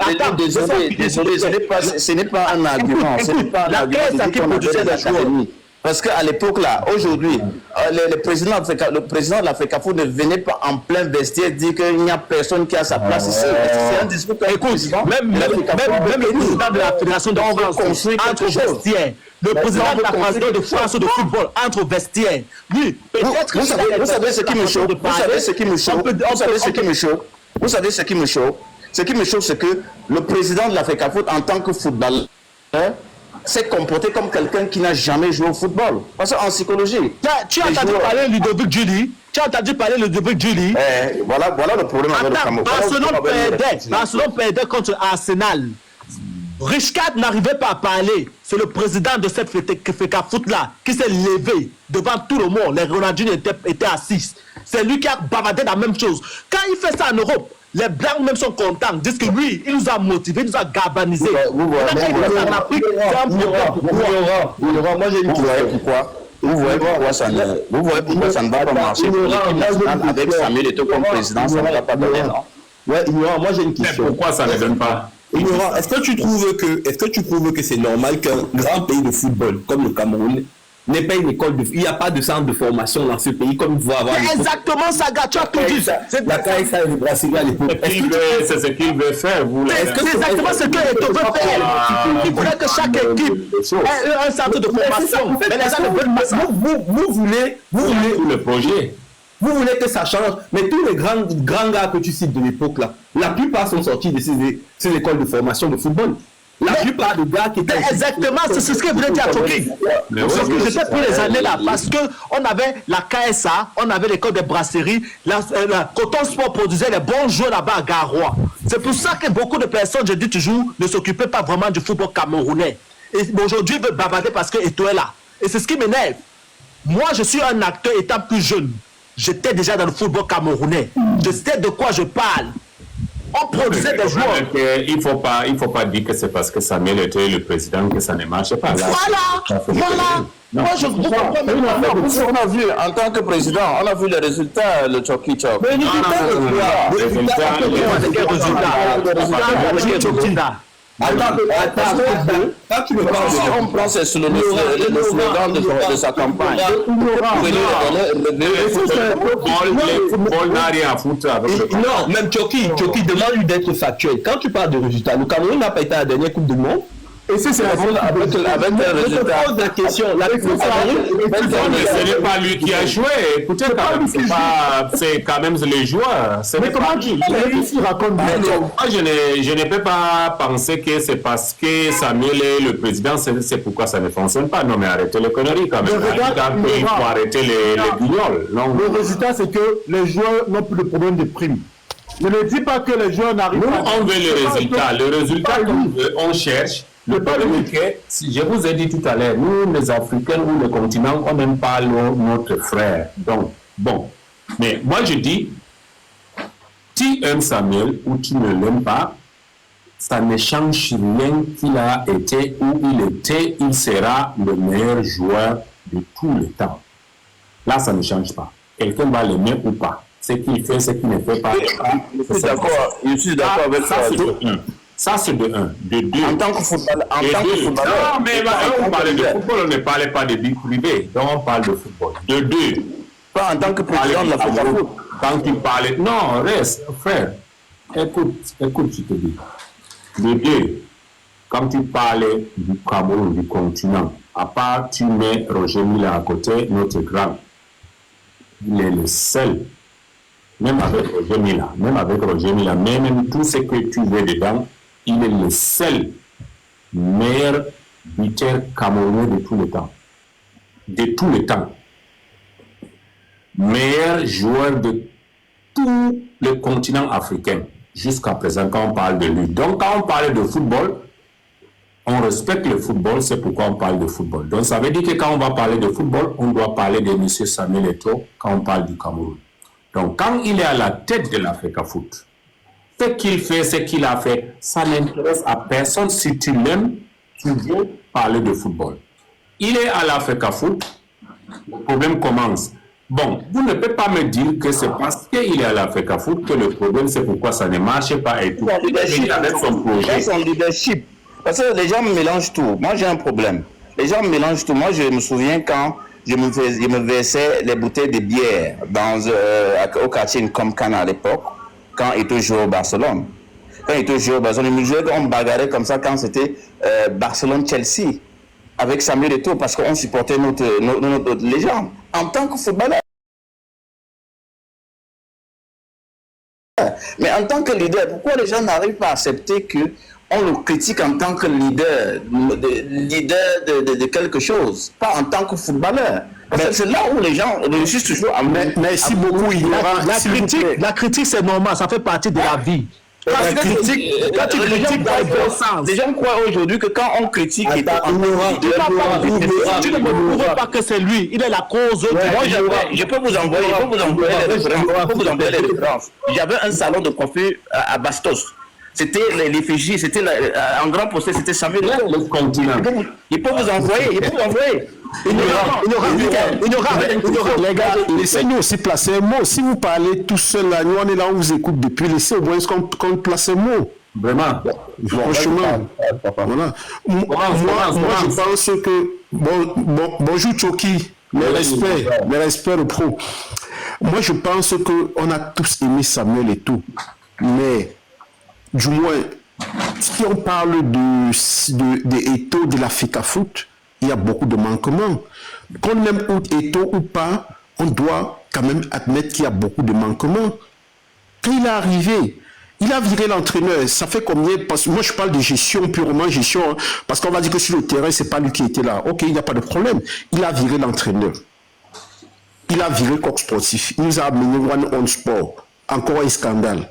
[SPEAKER 5] Désolé, ce n'est pas un argument.
[SPEAKER 2] La KSA qui produisait des joueurs.
[SPEAKER 5] Parce qu'à l'époque là, aujourd'hui, le président de l'Africa Foot ne venait pas en plein vestiaire dire qu'il n'y a personne qui a sa place ici. C'est un discours
[SPEAKER 2] même le président de la Fédération de France entre vestiaire. Le président de la Fédération de France de football entre vestiaire. Oui, peut-être.
[SPEAKER 5] Vous savez ce qui me choque. Vous savez ce qui me choque. Ce qui me choque, c'est que le président de l'Africa Foot, en tant que footballeur, s'est comporté comme quelqu'un qui n'a jamais joué au football. Parce qu'en psychologie...
[SPEAKER 2] Tu as entendu parler de Ludovic Djili?
[SPEAKER 5] Voilà le problème avec le Cameroun.
[SPEAKER 2] Barcelone perdait contre Arsenal. Richcard n'arrivait pas à parler. C'est le président de cette FECA Foot-là qui s'est levé devant tout le monde. Les Ronaldinho étaient assis. C'est lui qui a bavardé la même chose. Quand il fait ça en Europe, les Blancs même sont contents, disent que lui, il nous a motivés, il nous a galvanisés.
[SPEAKER 5] Moi j'ai une question. Vous voyez pourquoi ça ne va pas marcher avec Samuel Eto'o comme président, ça ne va pas donner, non?
[SPEAKER 7] Ouais, Ignorant, moi j'ai une question.
[SPEAKER 1] Mais pourquoi ça ne donne pas?
[SPEAKER 7] Ignorant, est-ce que tu trouves que c'est normal qu'un grand pays de football comme le Cameroun n'ait pas une école il n'y a pas de centre de formation dans ce pays comme il faut avoir.
[SPEAKER 2] C'est exactement ça, gars, tu as tout dit.
[SPEAKER 7] La KSA et le Brasilia à l'époque.
[SPEAKER 1] C'est ce qu'il veut faire.
[SPEAKER 2] C'est exactement ce que Eto'o veut faire. Il voulait que chaque équipe ait un centre de formation. Mais les gens ne veulent pas ça.
[SPEAKER 7] Vous voulez
[SPEAKER 1] le projet.
[SPEAKER 7] Vous voulez que ça change, mais tous les grands gars que tu cites de l'époque là, la plupart sont sortis de ces écoles de formation de football. La plupart des gars qui étaient...
[SPEAKER 2] Exactement, c'est ce que voulait dire Choki. J'étais pour les années là, parce qu'on avait la KSA, on avait l'école des brasseries, la Coton Sport produisait les bons joueurs là-bas à Garoua. C'est pour ça que beaucoup de personnes, je dis toujours, ne s'occupaient pas vraiment du football camerounais. Et aujourd'hui, ils veulent bavarder parce que Eto'o est là. Et c'est ce qui m'énerve. Moi, je suis un acteur étant plus jeune. J'étais déjà dans le football camerounais. Je sais de quoi je parle. On produisait des joueurs.
[SPEAKER 1] Il ne faut pas dire que c'est parce que Samuel était le président que ça ne marche pas.
[SPEAKER 2] Voilà. Moi, je comprends.
[SPEAKER 5] On a vu, en tant que président, on a vu les résultats, le Choki Chok.
[SPEAKER 2] Mais
[SPEAKER 7] quand tu me parles
[SPEAKER 5] on prend ce slogan de sa campagne.
[SPEAKER 1] Football n'a rien à foutre avec le Cameroun.
[SPEAKER 7] Non, même Choki demande-lui d'être factuel. Quand tu parles de résultats, le Cameroun n'a pas été à la dernière Coupe du Monde. Et c'est avec le résultat. Je pose la question.
[SPEAKER 1] Ce n'est pas lui qui a joué. Écoutez, c'est quand même les joueurs.
[SPEAKER 2] Mais comment tu racontes?
[SPEAKER 1] Moi, je ne peux pas penser que c'est parce que Samuel est le président, c'est pourquoi ça ne fonctionne pas. Non, mais arrêtez les conneries quand même. Il faut arrêter les guignols.
[SPEAKER 4] Le résultat, c'est que les joueurs n'ont plus de problème de primes. Je ne dis pas que les joueurs n'arrivent pas.
[SPEAKER 1] On veut le résultat. Le résultat on cherche. Le problème est que, je vous ai dit tout à l'heure, nous, les Africains ou le continent, on n'aime pas notre frère. Donc, bon. Mais moi, je dis, tu aimes Samuel ou tu ne l'aimes pas, ça ne change rien qu'il a été ou il sera le meilleur joueur de tous les temps. Là, ça ne change pas. Quelqu'un va l'aimer ou pas. Ce qu'il fait, ce qu'il ne fait pas.
[SPEAKER 5] Je suis d'accord avec ça.
[SPEAKER 1] Ça, c'est de un. De deux.
[SPEAKER 5] En tant que footballeur.
[SPEAKER 1] Non, mais on parlait de football, on ne parlait pas de vie privée. Donc, on parle de football. De deux.
[SPEAKER 5] Pas en tant que président de la FECAFOOT.
[SPEAKER 1] Quand tu parlais. Non, reste, frère. Écoute, je te dis. De deux. Quand tu parlais du Cameroun, du continent, à part tu mets Roger Mila à côté, notre grand. Il est le seul. Même avec Roger Mila, même tout ce que tu veux dedans, il est le seul meilleur buteur camerounais de tous les temps. De tous les temps. Meilleur joueur de tout le continent africain. Jusqu'à présent, quand on parle de lui. Donc, quand on parle de football, on respecte le football, c'est pourquoi on parle de football. Donc, ça veut dire que quand on va parler de football, on doit parler de M. Samuel Eto'o quand on parle du Cameroun. Donc, quand il est à la tête de la FECAFOOT, ce qu'il fait, ce qu'il a fait, ça n'intéresse à personne. Si tu l'aimes, tu veux parler de football. Il est à la FECAFOOT, le problème commence. Bon, vous ne pouvez pas me dire que c'est parce qu'il est à la FECAFOOT que le problème, c'est pourquoi ça ne marche pas et tout. Il est venu avec son projet.
[SPEAKER 5] Son leadership. Parce que les gens me mélangent tout. Moi, j'ai un problème. Les gens me mélangent tout. Moi, je me souviens quand je me versais les bouteilles de bière au quartier Comcan à l'époque, quand il était joué au Barcelone. Quand il était joué au Barcelone, on bagarrait comme ça quand c'était Barcelone-Chelsea avec Samuel Eto'o parce qu'on supportait notre légende. En tant que footballeur. Mais en tant que leader, pourquoi les gens n'arrivent pas à accepter qu'on le critique en tant que leader de quelque chose, pas en tant que footballeur? C'est là où les gens réussissent toujours à mettre.
[SPEAKER 2] Merci beaucoup. La critique, c'est normal, ça fait partie de la vie. Quand tu critiques dans le bon sens.
[SPEAKER 5] Les gens croient aujourd'hui que quand on critique, tu
[SPEAKER 2] ne me prouves pas que c'est lui. Il est la cause.
[SPEAKER 5] Je peux vous envoyer les références. J'avais un salon de coiffure à Bastos. C'était l'effigie, c'était en grand procès, c'était Samuel Eto'o. Il peut vous envoyer.
[SPEAKER 8] Les gars, laissez-nous aussi placer un mot. Si vous parlez tout seul, là, nous on est là, on vous écoute depuis. Laissez au moins qu'on place un mot.
[SPEAKER 1] Vraiment.
[SPEAKER 8] Franchement. Voilà. Moi, je pense que. Bonjour, Choki. Mes respects, le pro. Moi, je pense qu'on a tous aimé Samuel Eto'o. Mais, du moins, si on parle de Eto'o, de la FECAFOOT, il y a beaucoup de manquements. Qu'on aime Eto'o ou pas, on doit quand même admettre qu'il y a beaucoup de manquements. Quand il est arrivé, il a viré l'entraîneur. Ça fait combien? Parce que moi, je parle de gestion, purement gestion. Hein, parce qu'on va dire que sur le terrain, c'est pas lui qui était là. Ok, il n'y a pas de problème. Il a viré l'entraîneur. Il a viré Coq Sportif. Il nous a amené One On Sport. Encore un scandale.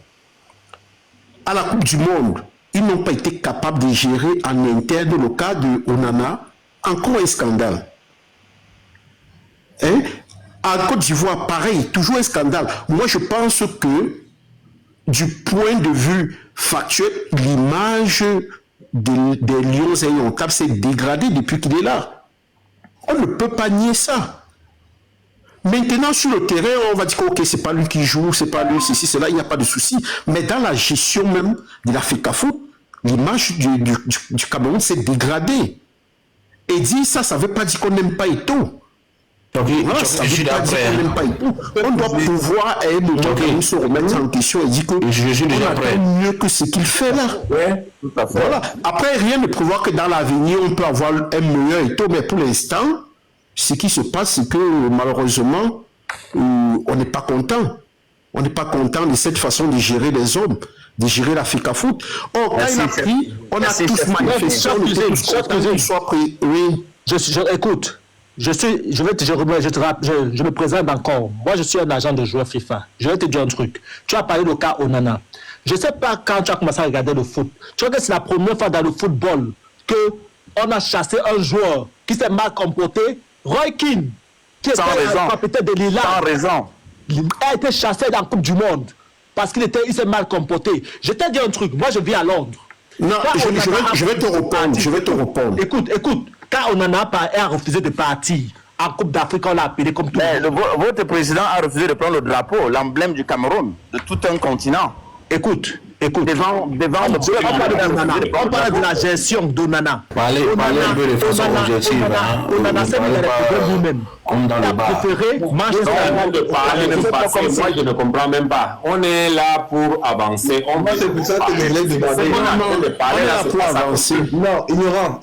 [SPEAKER 8] À la Coupe du Monde, ils n'ont pas été capables de gérer en interne le cas de Onana. Encore un scandale. Hein? En Côte d'Ivoire, pareil, toujours un scandale. Moi, je pense que, du point de vue factuel, l'image des Lions indomptables s'est dégradée depuis qu'il est là. On ne peut pas nier ça. Maintenant, sur le terrain, on va dire que okay, c'est pas lui qui joue, c'est pas lui, ceci, cela, il n'y a pas de souci. Mais dans la gestion même de la FECAFOOT, l'image du Cameroun s'est dégradée. Et dit ça ne veut pas dire qu'on n'aime pas Eto'o. Voilà, ça veut pas dire qu'on n'aime pas Eto'o. On doit pouvoir à un moment se remettre en question et dire que on attend mieux que ce qu'il fait là.
[SPEAKER 5] Ouais, tout à fait.
[SPEAKER 8] Voilà. Après, rien ne prévoit que dans l'avenir, on peut avoir un meilleur Eto'o, mais pour l'instant, ce qui se passe, c'est que malheureusement, on n'est pas content. On n'est pas content de cette façon de gérer les hommes, de gérer la FECAFOOT. Or, quand il a pris, on a tous manifesté, on était tous contents qu'il soit pris. Oui.
[SPEAKER 2] Écoute, je me présente encore. Moi, je suis un agent de joueur FIFA. Je vais te dire un truc. Tu as parlé du cas Onana. Je ne sais pas quand tu as commencé à regarder le foot. Tu vois que c'est la première fois dans le football qu'on a chassé un joueur qui s'est mal comporté. Roy Keane, qui était un capitaine de Lila.
[SPEAKER 5] Sans raison.
[SPEAKER 2] Il a été chassé dans la Coupe du Monde parce qu'il s'est mal comporté. Je t'ai dit un truc, moi je vis à Londres.
[SPEAKER 8] Non, je vais te répondre.
[SPEAKER 2] Écoute, quand Onana a refusé de partir en Coupe d'Afrique, on l'a appelé comme tout le monde.
[SPEAKER 5] Votre président a refusé de prendre le drapeau, l'emblème du Cameroun, de tout un continent.
[SPEAKER 2] Écoute, Écoute, on parle de la gestion d'Onana.
[SPEAKER 7] Parlez un peu de façon objective.
[SPEAKER 2] Onana, c'est vous-même.
[SPEAKER 7] Comme dans le bar.
[SPEAKER 2] Préféré,
[SPEAKER 1] Moi, je ne comprends même pas. On est là pour avancer.
[SPEAKER 7] Moi, c'est pour ça que je l'ai demandé.
[SPEAKER 8] Pour avancer.
[SPEAKER 7] Non, ignorant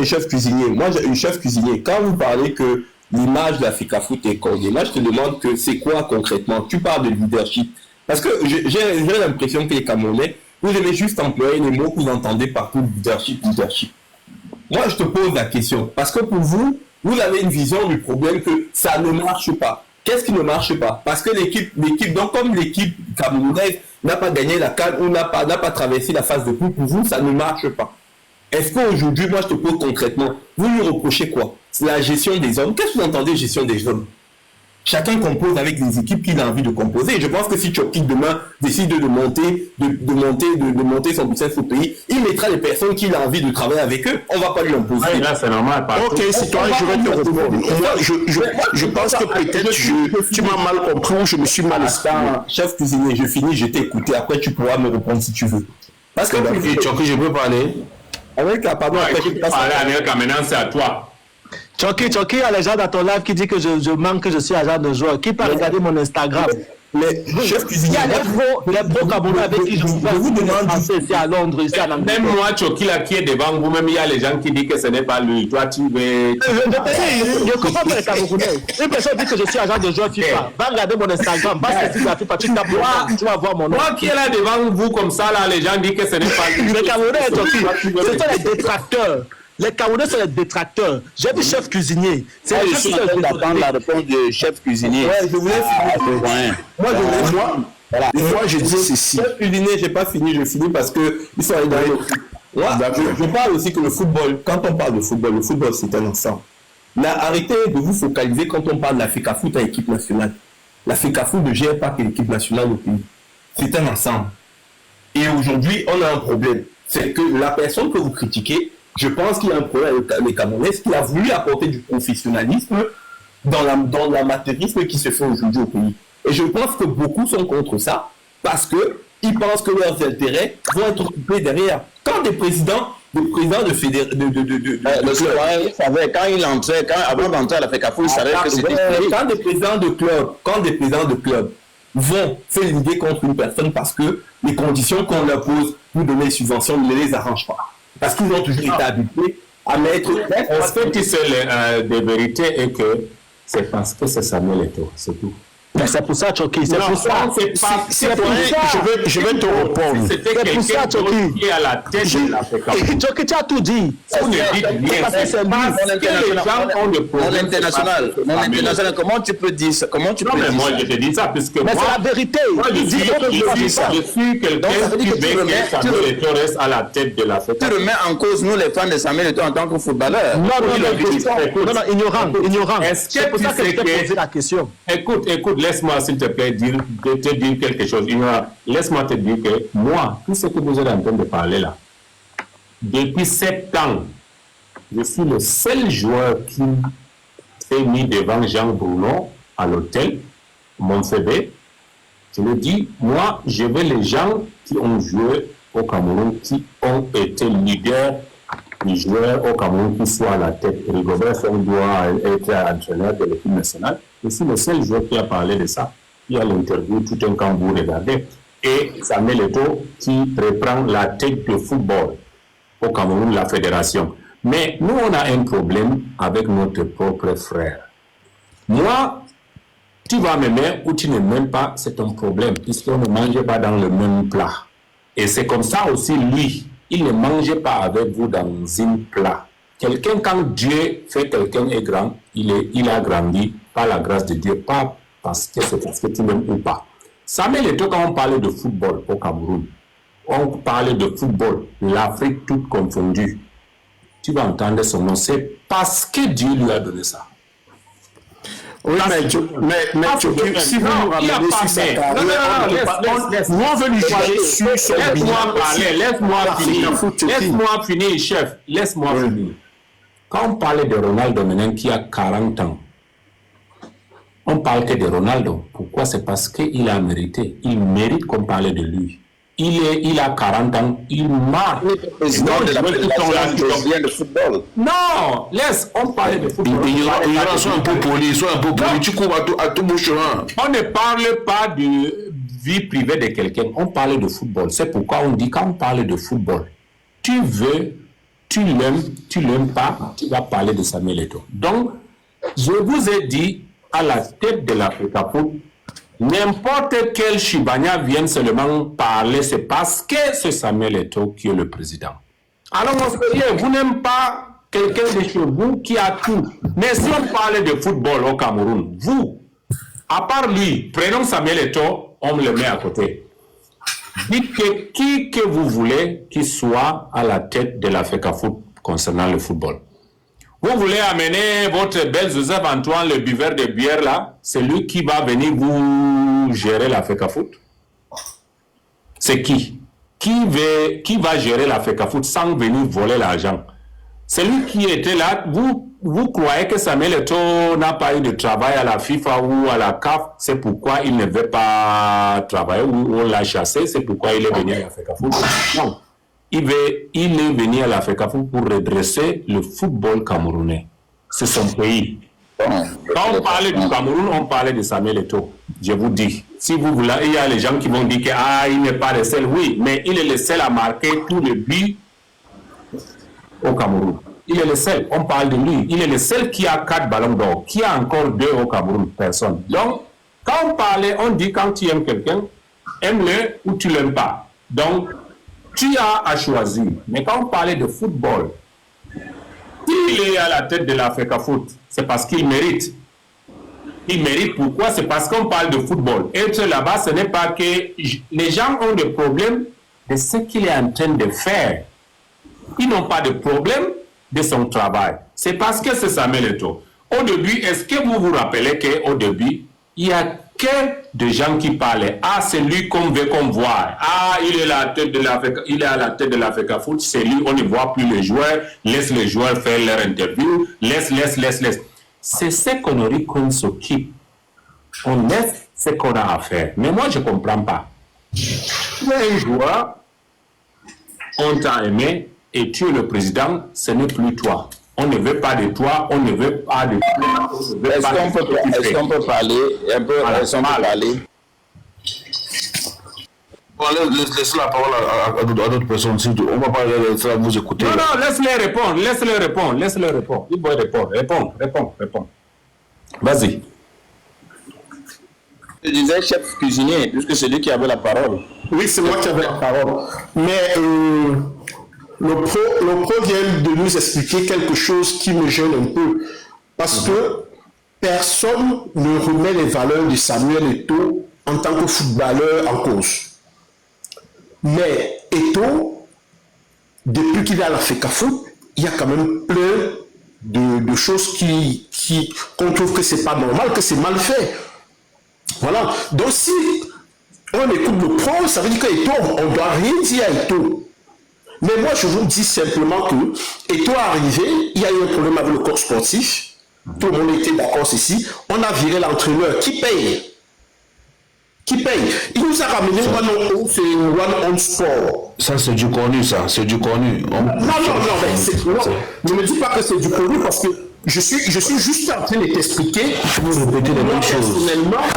[SPEAKER 7] et chef cuisinier. Moi, j'ai un chef cuisinier. Quand vous parlez que l'image de la FECAFOOT est cordée, moi, je te demande que c'est quoi concrètement? Tu parles de leadership. Parce que j'ai l'impression que les Camerounais, vous aimez juste employer les mots que vous entendez partout, leadership. Moi, je te pose la question. Parce que pour vous, vous avez une vision du problème que ça ne marche pas. Qu'est-ce qui ne marche pas? Parce que l'équipe, donc comme l'équipe camerounaise n'a pas gagné la CAN ou n'a pas traversé la phase de poule, pour vous, ça ne marche pas. Est-ce qu'aujourd'hui, moi, je te pose concrètement, vous lui reprochez quoi? C'est la gestion des hommes. Qu'est-ce que vous entendez, gestion des hommes? Chacun compose avec les équipes qu'il a envie de composer. Et je pense que si Tchouki demain décide de monter son business au pays, il mettra les personnes qu'il a envie de travailler avec eux. On ne va pas lui imposer.
[SPEAKER 1] Ouais, là, c'est normal.
[SPEAKER 8] Ok, citoyen, je vais te répondre. Moi, je pense que peut-être tu m'as mal compris ou je me suis mal expliqué.
[SPEAKER 7] Chef cuisinier, je finis, je t'ai écouté. Après, tu pourras me répondre si tu veux. Parce que
[SPEAKER 1] Tchouki, je peux parler.
[SPEAKER 7] Avec la pardon, après,
[SPEAKER 1] je peux parler avec maintenant, c'est à toi.
[SPEAKER 2] Tchouki, il y a les gens dans ton live qui disent que je manque, que je suis agent de joueur. Qui peut regarder mon Instagram?
[SPEAKER 7] Mais chef cuisinier,
[SPEAKER 2] il y a les pros camerounais avec qui je vous demande ici à Londres, ici en Angleterre.
[SPEAKER 1] Même moi, Tchouki, là, qui est devant vous, même il y a les gens qui disent que ce n'est pas lui. Toi, tu veux.
[SPEAKER 2] Je comprends pas les Camerounais. Une personne dit que je suis agent de joueur FIFA. Va regarder mon Instagram. Va sur la FIFA. Tu vas voir mon nom.
[SPEAKER 1] Moi qui est là devant vous, comme ça, là, les gens disent que ce n'est pas lui.
[SPEAKER 2] Les Camerounais, ce sont les détracteurs. Les Camerounais sont les détracteurs. J'ai dit chef cuisinier. C'est le chef qui
[SPEAKER 5] d'attendre la réponse du chef cuisinier.
[SPEAKER 7] Ouais, je voulais finir.
[SPEAKER 8] Moi, je dis ceci.
[SPEAKER 7] Chef cuisinier, j'ai pas fini. Je finis parce que ils sont allés dans le. Je parle aussi que le football, quand on parle de football, le football c'est un ensemble. Mais arrêtez de vous focaliser quand on parle de la FECAFOOT à l'équipe nationale. La FECAFOOT ne gère pas que l'équipe nationale au pays. C'est un ensemble. Et aujourd'hui, on a un problème. C'est que la personne que vous critiquez, je pense qu'il y a un problème avec les Camerounais, qui a voulu apporter du professionnalisme dans l'amateurisme qui se fait aujourd'hui au pays. Et je pense que beaucoup sont contre ça parce qu'ils pensent que leurs intérêts vont être occupés derrière. Quand des présidents de fédération...
[SPEAKER 5] Le citoyen, il savait, quand il entrait, avant d'entrer à la FECAFOOT, il savait que c'était...
[SPEAKER 7] Quand des présidents de club vont faire l'idée contre une personne parce que les conditions qu'on leur pose pour donner les subventions ne les arrangent pas. Parce qu'ils ont toujours été habitués à mettre...
[SPEAKER 1] En fait, c'est de vérité et que c'est parce que c'est Samuel Eto'o, c'est tout.
[SPEAKER 2] Mais c'est pour ça, Tchouki. C'est pour ça.
[SPEAKER 1] C'est pour ça.
[SPEAKER 8] Je vais te répondre.
[SPEAKER 1] C'était quelqu'un qui est à la tête de la FECAFOOT.
[SPEAKER 2] Tchouki, tu as tout dit.
[SPEAKER 1] Vous ne dites rien. C'est parce que les gens ont le problème.
[SPEAKER 5] Mon international, comment tu peux dire ça? Comment tu peux dire ça?
[SPEAKER 1] Moi, je te dis ça puisque
[SPEAKER 2] mais c'est la vérité.
[SPEAKER 1] Moi, je suis quelqu'un qui veut que Samuel Eto'o reste à la tête de la FECAFOOT.
[SPEAKER 5] Tu remets en cause, nous, les fans de Samuel Eto'o en tant que footballeur.
[SPEAKER 2] Non, ignorant. C'est pour ça que je t'ai posé la question.
[SPEAKER 1] Écoute, laisse-moi, s'il te plaît, te dire quelque chose. Laisse-moi te dire que moi, tout ce que vous êtes en train de parler là, depuis 7 ans, je suis le seul joueur qui s'est mis devant Jean Bruno à l'hôtel, mon CV. Je le dis, moi, je veux les gens qui ont joué au Cameroun, qui ont été leaders des joueurs au Cameroun, qui soient à la tête. Rigobert Song doit être entraîneur de l'équipe nationale. Je suis le seul joueur qui a parlé de ça. Il y a l'interview, tout un camp, vous regardez. Et Samuel Eto'o qui reprend la tête de football au Cameroun, la fédération. Mais nous, on a un problème avec notre propre frère. Moi, tu vas m'aimer ou tu ne m'aimes pas, c'est un problème, puisqu'on ne mange pas dans le même plat. Et c'est comme ça aussi, lui, il ne mangeait pas avec vous dans un plat. Quelqu'un, quand Dieu fait quelqu'un est grand, il a grandi par la grâce de Dieu, pas parce que c'est parce que tu m'aimes ou pas. Samuel Eto'o, quand on parlait de football au Cameroun, on parlait de football, l'Afrique toute confondue. Tu vas entendre son nom, c'est parce que Dieu lui a donné ça.
[SPEAKER 8] Oui, mais si vous nous ramenez sur sa carrière, nous on veut lui juger sur son
[SPEAKER 1] Laisse-moi finir, chef. Laisse-moi finir. Quand on parlait de Ronaldo maintenant qui a 40 ans, on parle que de Ronaldo. Pourquoi? C'est parce qu'il a mérité. Il mérite qu'on parle de lui. il a 40 ans, il marque.
[SPEAKER 5] Président de la fédération bien de football.
[SPEAKER 1] Non, laisse, on parle de football.
[SPEAKER 7] Sois un peu poli, tu cours à tout bout de chemin.
[SPEAKER 1] On ne parle pas de vie privée de quelqu'un, on parle de football. C'est pourquoi on dit, quand on parle de football, tu veux, tu l'aimes pas, tu vas parler de Samuel Eto'o. Donc, je vous ai dit, à la tête de la FECAFOOT, n'importe quel Chibania vienne seulement parler, c'est parce que c'est Samuel Eto'o qui est le président. Alors, mon frère, vous n'aimez pas quelqu'un de chez vous qui a tout. Mais si on parle de football au Cameroun, vous, à part lui, prenons Samuel Eto'o, on le met à côté. Dites que qui que vous voulez qu'il soit à la tête de la FECAFOOT concernant le football. Vous voulez amener votre bel Joseph Antoine, le buveur de bière là, c'est lui qui va venir vous gérer la FECAFOOT? C'est qui? Qui va gérer la FECAFOOT sans venir voler l'argent? Celui qui était là, vous croyez que Samuel Eto'o n'a pas eu de travail à la FIFA ou à la CAF, c'est pourquoi il ne veut pas travailler ou on l'a chassé, c'est pourquoi il est venu à la FECAFOOT? Non. Il est venu à la FECAFOOT pour redresser le football camerounais. C'est son pays. Quand on parle du Cameroun, on parle de Samuel Eto'o. Je vous dis, si vous voulez, il y a les gens qui vont dire qu'il n'est pas le seul. Oui, mais il est le seul à marquer tous les buts au Cameroun. Il est le seul, on parle de lui. Il est le seul qui a 4 ballons d'or. Qui a encore 2 au Cameroun? Personne. Donc, quand on parle, on dit quand tu aimes quelqu'un, aime-le ou tu ne l'aimes pas. Donc, tu as à choisir. Mais quand on parlait de football, s'il est à la tête de la FECAFOOT, c'est parce qu'il mérite. Il mérite pourquoi? C'est parce qu'on parle de football. Être là-bas, ce n'est pas que les gens ont des problèmes de ce qu'il est en train de faire. Ils n'ont pas de problème de son travail. C'est parce que c'est Samuel Eto'o. Au début, est-ce que vous vous rappelez qu'au début, il n'y a que des gens qui parlaient. C'est lui qu'on veut qu'on voit. Il est à la tête de la FECAFOOT, c'est lui, on ne voit plus les joueurs, laisse les joueurs faire leur interview, laisse. C'est ce qu'on aurait qu'on s'occupe. On laisse ce qu'on a à faire. Mais moi, je ne comprends pas. Tu es un joueur, on t'a aimé, et tu es le président, ce n'est plus toi. On ne veut pas de toi, on ne veut pas de toi.
[SPEAKER 5] Est-ce qu'on peut parler un peu? Est-ce qu'on peut parler?
[SPEAKER 7] Bon, laisse la parole à d'autres personnes. On va pas vous écouter.
[SPEAKER 1] Non, laisse-les répondre. Il faut répondre. Vas-y.
[SPEAKER 5] Je disais chef cuisinier, puisque c'est lui qui avait la parole.
[SPEAKER 8] Oui, c'est moi qui avais la parole. Mais le pro vient de nous expliquer quelque chose qui me gêne un peu. Parce que personne ne remet les valeurs de Samuel Eto'o en tant que footballeur en cause. Mais Eto'o, depuis qu'il est à la FECAFOOT, il y a quand même plein de choses qu'on trouve que c'est pas normal, que c'est mal fait. Voilà. Donc si on écoute le pro, ça veut dire qu'Eto'o, on ne doit rien dire à Eto'o. Mais moi, je vous dis simplement que Eto'o est arrivé, il y a eu un problème avec le corps sportif. Tout le monde était d'accord ici. On a viré l'entraîneur. Qui paye? Il nous a ramené c'est One On Sport.
[SPEAKER 7] Ça, c'est du connu, ça. C'est du connu.
[SPEAKER 8] Non, ne me dis pas que c'est du connu parce que je suis juste en train de t'expliquer.
[SPEAKER 7] Vous répétez les mêmes choses.
[SPEAKER 8] Personnellement,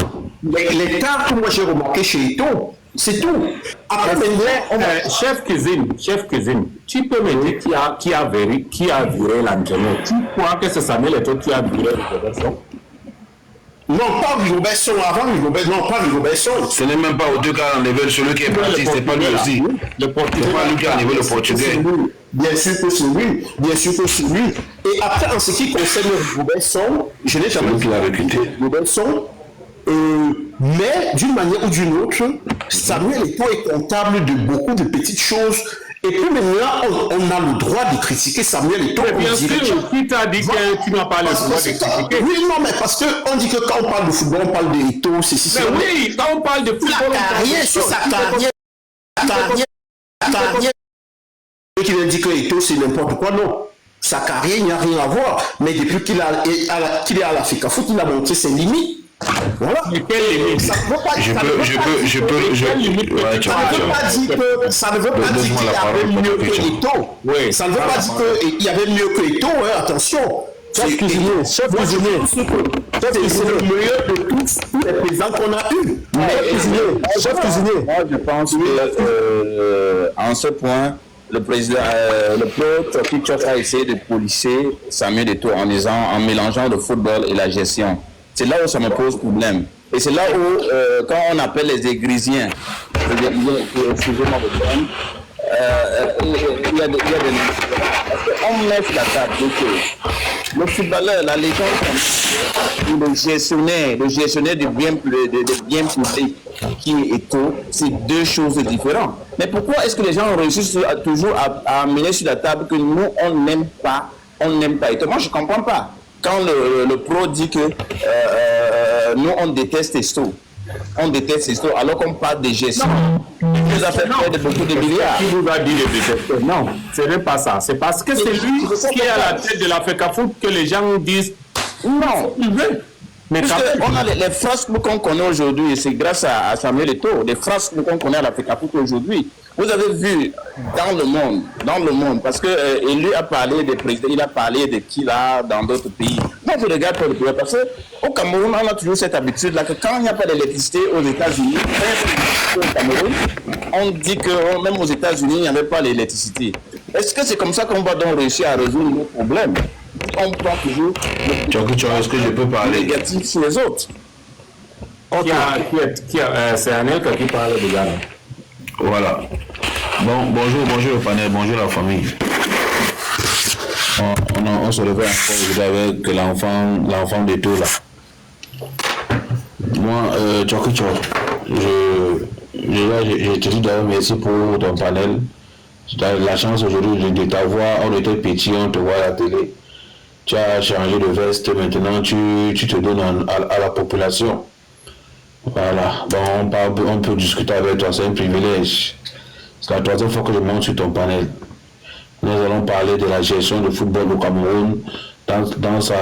[SPEAKER 8] les cas que moi j'ai remarqué chez Eto'o, c'est tout. Après,
[SPEAKER 1] chef cuisine, tu peux me dire qui a viré l'entraîneur? Tu crois que c'est Samuel Eto'o qui a viré l'entraîneur?
[SPEAKER 8] Non, pas Robinson avant, non, pas Robinson.
[SPEAKER 7] Ce n'est même pas aux deux cas enlevé celui qui est parti, c'est pas lui aussi.
[SPEAKER 1] Le Portugais.
[SPEAKER 7] C'est pas lui qui a enlevé le Portugais.
[SPEAKER 8] Bien sûr que c'est lui. Et après, en ce qui concerne Robinson, je n'ai jamais vu Robinson. Mais d'une manière ou d'une autre, Samuel Eto'o est comptable de beaucoup de petites choses. Et puis maintenant, on a le droit de critiquer Samuel Eto'o.
[SPEAKER 1] Bien sûr, qui t'a dit que tu n'as pas le droit de critiquer?
[SPEAKER 8] Oui, non, mais parce qu'on dit que quand on parle de football, on parle d'Eto'o, c'est si.
[SPEAKER 1] Mais oui, quand on parle de football,
[SPEAKER 8] sa carrière. Qui vient dire que Eto'o, c'est n'importe quoi, non. Sa carrière, il n'y a rien à voir. Mais depuis qu'il est à la FECAFOOT, il a montré ses limites. Voilà. Ça ne veut pas dire qu'il y avait mieux que Eto'o. Ça ne veut pas dire qu'il y avait mieux que Eto'o, attention.
[SPEAKER 2] Chef cuisinier.
[SPEAKER 8] C'est le meilleur de tous les présidents qu'on a eu.
[SPEAKER 2] Chef cuisinier.
[SPEAKER 5] Moi, je pense que en ce point, le président, le pro Tchoki Tchok a essayé de polisser Samuel Eto'o en mélangeant le football et la gestion. C'est là où ça me pose problème. Et c'est là où, quand on appelle les Égrisiens, excusez-moi le terme, il y a des on met la table. Le footballeur, la légende, le gestionnaire du bien public qui est Eto'o, c'est deux choses différentes. Mais pourquoi est-ce que les gens réussissent toujours à amener sur la table que nous, on n'aime pas Eto'o? Moi, je ne comprends pas. Quand le pro dit que nous, on déteste Eto'o. On déteste Eto'o alors qu'on parle de gestion. Il nous a fait perdre beaucoup de milliards.
[SPEAKER 1] Qui vous a dit de détester? Non, ce n'est pas ça. C'est parce que c'est lui qui est à la tête de la FECAFOOT que les gens disent non, il veut. Mais
[SPEAKER 5] on a les frasques qu'on connaît aujourd'hui, et c'est grâce à Samuel Eto'o, les frasques qu'on connaît à la FECAFOOT aujourd'hui. Vous avez vu dans le monde, parce que lui a parlé des présidents, il a parlé de qui là dans d'autres pays. Moi, je regarde pour le pays, parce qu'au Cameroun, on a toujours cette habitude-là que quand il n'y a pas d'électricité aux États-Unis, au Cameroun, on dit que même aux États-Unis, il n'y avait pas l'électricité. Est-ce que c'est comme ça qu'on va donc réussir à résoudre nos problèmes? On prend toujours
[SPEAKER 7] est-ce que je peux parler
[SPEAKER 5] négatif sur les autres.
[SPEAKER 1] C'est Anelka qui parle de Ghana.
[SPEAKER 7] Voilà. Bon, bonjour le panel, bonjour la famille. On se réveille encore aujourd'hui avec l'enfant d'Eto'o là. Moi, Tchoki Tchok, je te dis d'abord merci pour ton panel. Tu as la chance aujourd'hui de t'avoir, on était petit, on te voit à la télé. Tu as changé de veste, maintenant tu te donnes à la population. Voilà, bon, on peut discuter avec toi, c'est un privilège. C'est la troisième fois que je monte sur ton panel. Nous allons parler de la gestion du football au Cameroun dans son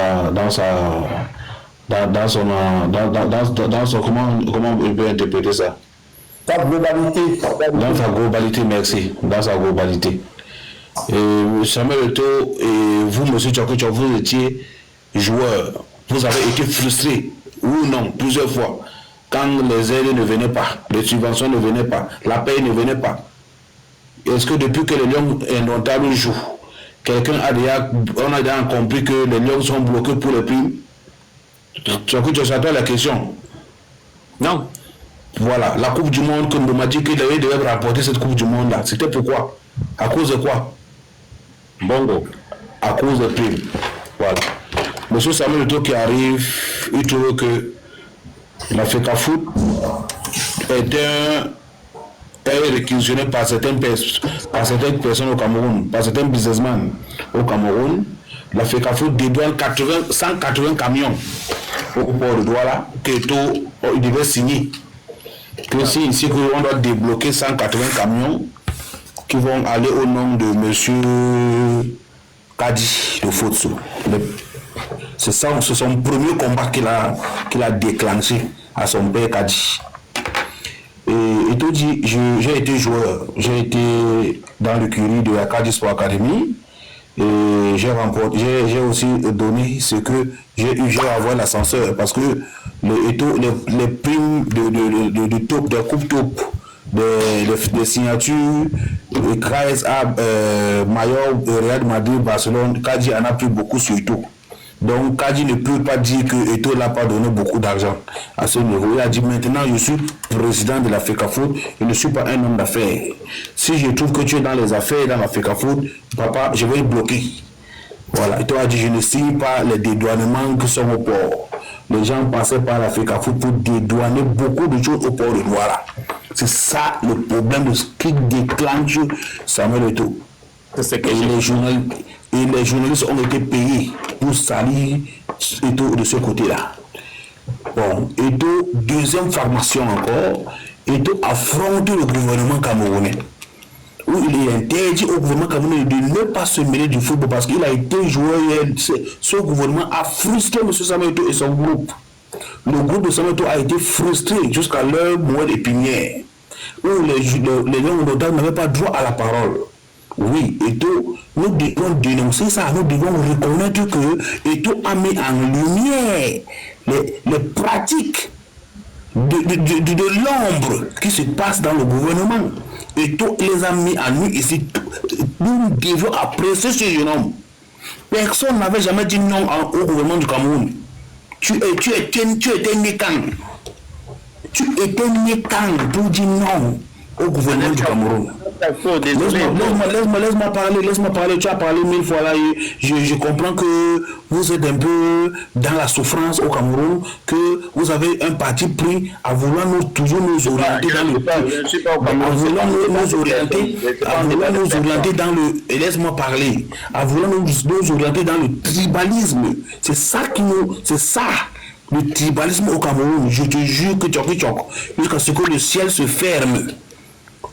[SPEAKER 7] comment on peut interpréter ça?
[SPEAKER 8] Ta globalité.
[SPEAKER 7] Dans sa globalité, merci. Dans sa globalité. Et Samuel Eto'o et vous, monsieur Tchoki Tchok, vous étiez joueur. Vous avez été frustré, ou non, plusieurs fois. Quand les aides ne venaient pas, les subventions ne venaient pas, la paye ne venait pas. Est-ce que depuis que les Lions indomptables jouent, on a déjà compris que les Lions sont bloqués pour les primes? Tu as toi la question?
[SPEAKER 1] Non.
[SPEAKER 7] Voilà, la Coupe du Monde, comme on m'a dit qu'il devait rapporter cette Coupe du Monde-là. C'était pourquoi? À cause de quoi?
[SPEAKER 1] Bongo.
[SPEAKER 7] À cause des primes. Voilà. Monsieur Samuel Eto'o qui arrive, il trouve que la FECAFOOT est réquisitionnée par certaines personnes au Cameroun, par certains businessmen au Cameroun. La FECAFOOT dédouane 180 camions au port de Douala que Eto'o il devait signer. Que si ici on doit débloquer 180 camions qui vont aller au nom de monsieur Kadi de Fotso. C'est son premier combat qu'il a déclenché à son père Kadi. Et Eto'o dit, j'ai été joueur, j'ai été dans l'écurie de la Kadi Sport Academy et j'ai aussi donné ce que j'ai eu à avoir l'ascenseur parce que les primes de top, des coupes top, des signatures grâce à Mayor, Real Madrid, Barcelone, Kadi en a pris beaucoup sur Eto'o. Donc Kadi ne peut pas dire que Eto'o n'a pas donné beaucoup d'argent à ce niveau. Il a dit maintenant je suis président de la FECAFOOT, je ne suis pas un homme d'affaires. Si je trouve que tu es dans les affaires dans la FECAFOOT, papa, je vais bloquer. Voilà, Eto'o a dit je ne signe pas les dédouanements qui sont au port. Les gens passaient par la FECAFOOT pour dédouaner beaucoup de choses au port de Douala. C'est ça le problème de ce qui déclenche Samuel Eto'o. Et les journalistes ont été payés pour salir Eto'o de ce côté-là. Bon, Eto'o, deuxième formation encore, Eto'o affronte le gouvernement camerounais. Où il est interdit au gouvernement camerounais de ne pas se mêler du football parce qu'il a été joueur. Ce gouvernement a frustré M. Samuel Eto'o et son groupe. le groupe de Samuel Eto'o a été frustré jusqu'à leur moelle épinière, où les gens d'Oda n'avaient pas droit à la parole. Oui, Eto'o, nous devons dénoncer ça, nous devons reconnaître que Eto'o a mis en lumière les pratiques de l'ombre qui se passe dans le gouvernement. Eto'o les a mis en nu ici. Nous devons apprécier ce jeune homme. Personne n'avait jamais dit non au gouvernement du Cameroun. Tu étais né quand? Tu étais né quand pour dire non au gouvernement du Cameroun? Laisse-moi parler, tu as parlé 1000 fois là, je comprends que vous êtes un peu dans la souffrance au Cameroun, que vous avez un parti pris à vouloir toujours nous orienter dans le... Laisse-moi parler. À vouloir nous orienter dans le tribalisme. C'est ça le tribalisme au Cameroun. Je te jure que jusqu'à ce que le ciel se ferme,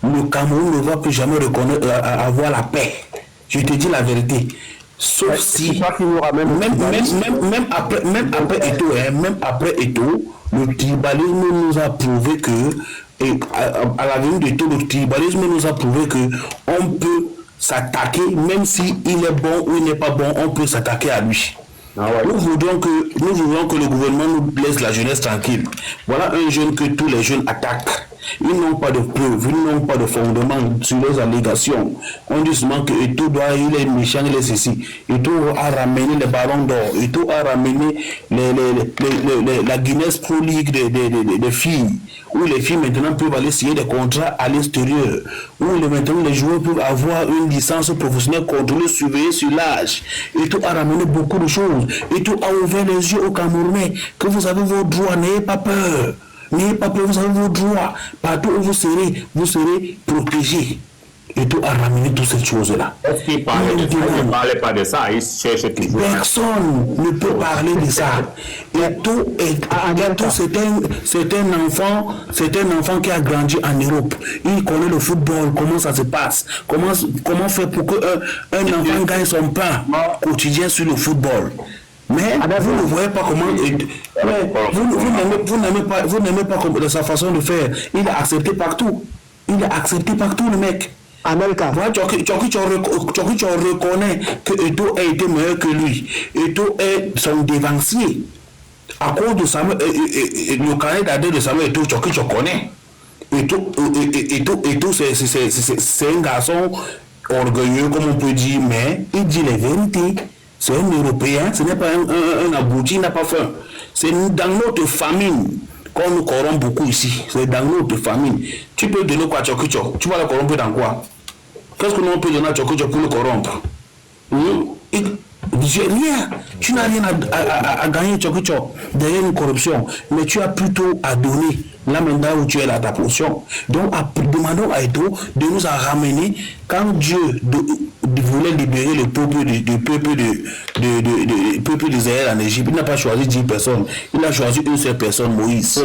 [SPEAKER 7] le Cameroun ne va plus jamais avoir la paix. Je te dis la vérité. Sauf si, même après Eto'o, le tribalisme nous a prouvé que, à la venue d'Eto'o, le tribalisme nous a prouvé que on peut s'attaquer, même s'il est bon ou il n'est pas bon, on peut s'attaquer à lui. Nous voudrions que le gouvernement nous laisse la jeunesse tranquille. Voilà un jeune que tous les jeunes attaquent. Ils n'ont pas de preuves, ils n'ont pas de fondement sur les allégations. On dit souvent que Eto'o il est méchant, il est ceci. Eto'o a ramené les ballons d'or, Eto'o a ramené la Guinness Pro League des filles, où les filles maintenant peuvent aller signer des contrats à l'extérieur, où maintenant les joueurs peuvent avoir une licence professionnelle contrôlée, surveillée sur l'âge. Eto'o a ramené beaucoup de choses. Eto'o a ouvert les yeux aux Camerounais que vous avez vos droits, n'ayez pas peur. N'ayez pas peur, vous avez vos droits. Partout où vous serez protégés. Eto'o a ramené toutes ces choses-là.
[SPEAKER 1] Est-ce qu'il ne parlait pas de ça? Il cherche toujours.
[SPEAKER 7] Personne ne peut parler de ça. Eto'o c'est un enfant qui a grandi en Europe. Il connaît le football, comment ça se passe, comment faire pour qu'un enfant gagne son pain quotidien sur le football. Mais vous ne voyez pas comment... Vous n'aimez pas sa façon de faire. Il est accepté partout. Il est accepté partout, le mec.
[SPEAKER 2] America.
[SPEAKER 7] Voilà, tu reconnais que Eto'o a été meilleur que lui. Eto'o est son dévancier. À cause de Samuel, le carnet d'adresse de Samuel Eto'o, tu connais. Eto'o, c'est un garçon orgueilleux, comme on peut dire, mais il dit les vérités. C'est un Européen, ce n'est pas un abouti, il n'a pas faim. C'est dans notre famille qu'on nous corrompt beaucoup ici. C'est dans notre famille. Tu peux donner quoi à Tchokicho? Tu vas le corrompre dans quoi? Qu'est-ce que nous peut donner à Tchokicho pour le corrompre? Rien. Tu n'as rien à gagner, Tchokicho, derrière une corruption. Mais tu as plutôt à donner là maintenant où tu es là, ta portion. Donc, demandons à Eto'o de nous en ramener quand Dieu voulait libérer le peuple d'Israël en Égypte. Il n'a pas choisi 10 personnes. Il a choisi une seule personne, Moïse.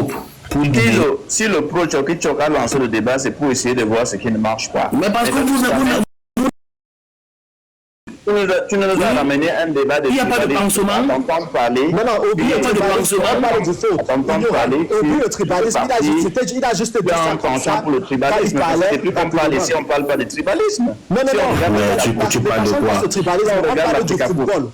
[SPEAKER 5] Si le pro Tchokicho a lancé le débat, c'est pour essayer de voir ce qui ne marche pas.
[SPEAKER 7] Mais parce que
[SPEAKER 5] tu nous as ramené un débat de...
[SPEAKER 7] Il n'y a pas de pansement.
[SPEAKER 5] T'entends parler.
[SPEAKER 2] Non, il n'y a pas de pansement. On parle du faux. Le tribalisme, il a juste dit ça comme ça.
[SPEAKER 5] Pour le tribalisme, c'est plus qu'on parle ici, on ne parle pas de tribalisme.
[SPEAKER 2] Non.
[SPEAKER 7] Tu parles de quoi?
[SPEAKER 2] On parle du football.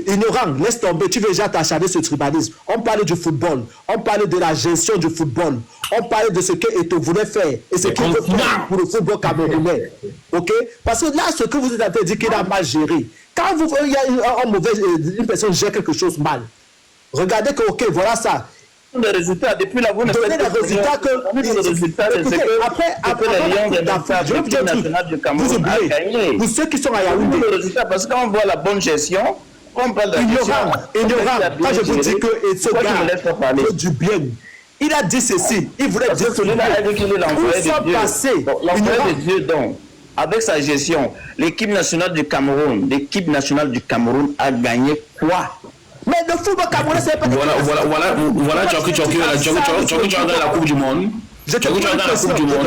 [SPEAKER 2] Ignorant, laisse tomber, tu veux déjà t'acharner ce tribalisme. On parlait du football, on parlait de la gestion du football, on parlait de ce que Eto'o voulait faire et ce qu'il veut faire pour le football camerounais. Ok? Parce que là, ce que vous êtes en train de dire qu'il a mal géré, quand il y a une personne gère quelque chose mal, regardez que, ok, voilà ça.
[SPEAKER 5] Les résultats, depuis la vous ne
[SPEAKER 2] faites les résultats après
[SPEAKER 5] les Lions de l'équipe nationale du Cameroun a gagné.
[SPEAKER 2] Pour ceux qui sont à Yaoundé.
[SPEAKER 5] Les résultats, parce qu'on voit la bonne gestion, on parle de
[SPEAKER 2] ignorant. Quand je vous dis que ce gars fait du bien, il a dit ceci, il voulait dire cela.
[SPEAKER 5] L'envoyé de Dieu, donc, avec sa gestion, l'équipe nationale du Cameroun a gagné quoi?
[SPEAKER 2] Mais le football camerounais, c'est pas...
[SPEAKER 7] Voilà, Tchokicho a gagné la Coupe du Monde.
[SPEAKER 2] Je te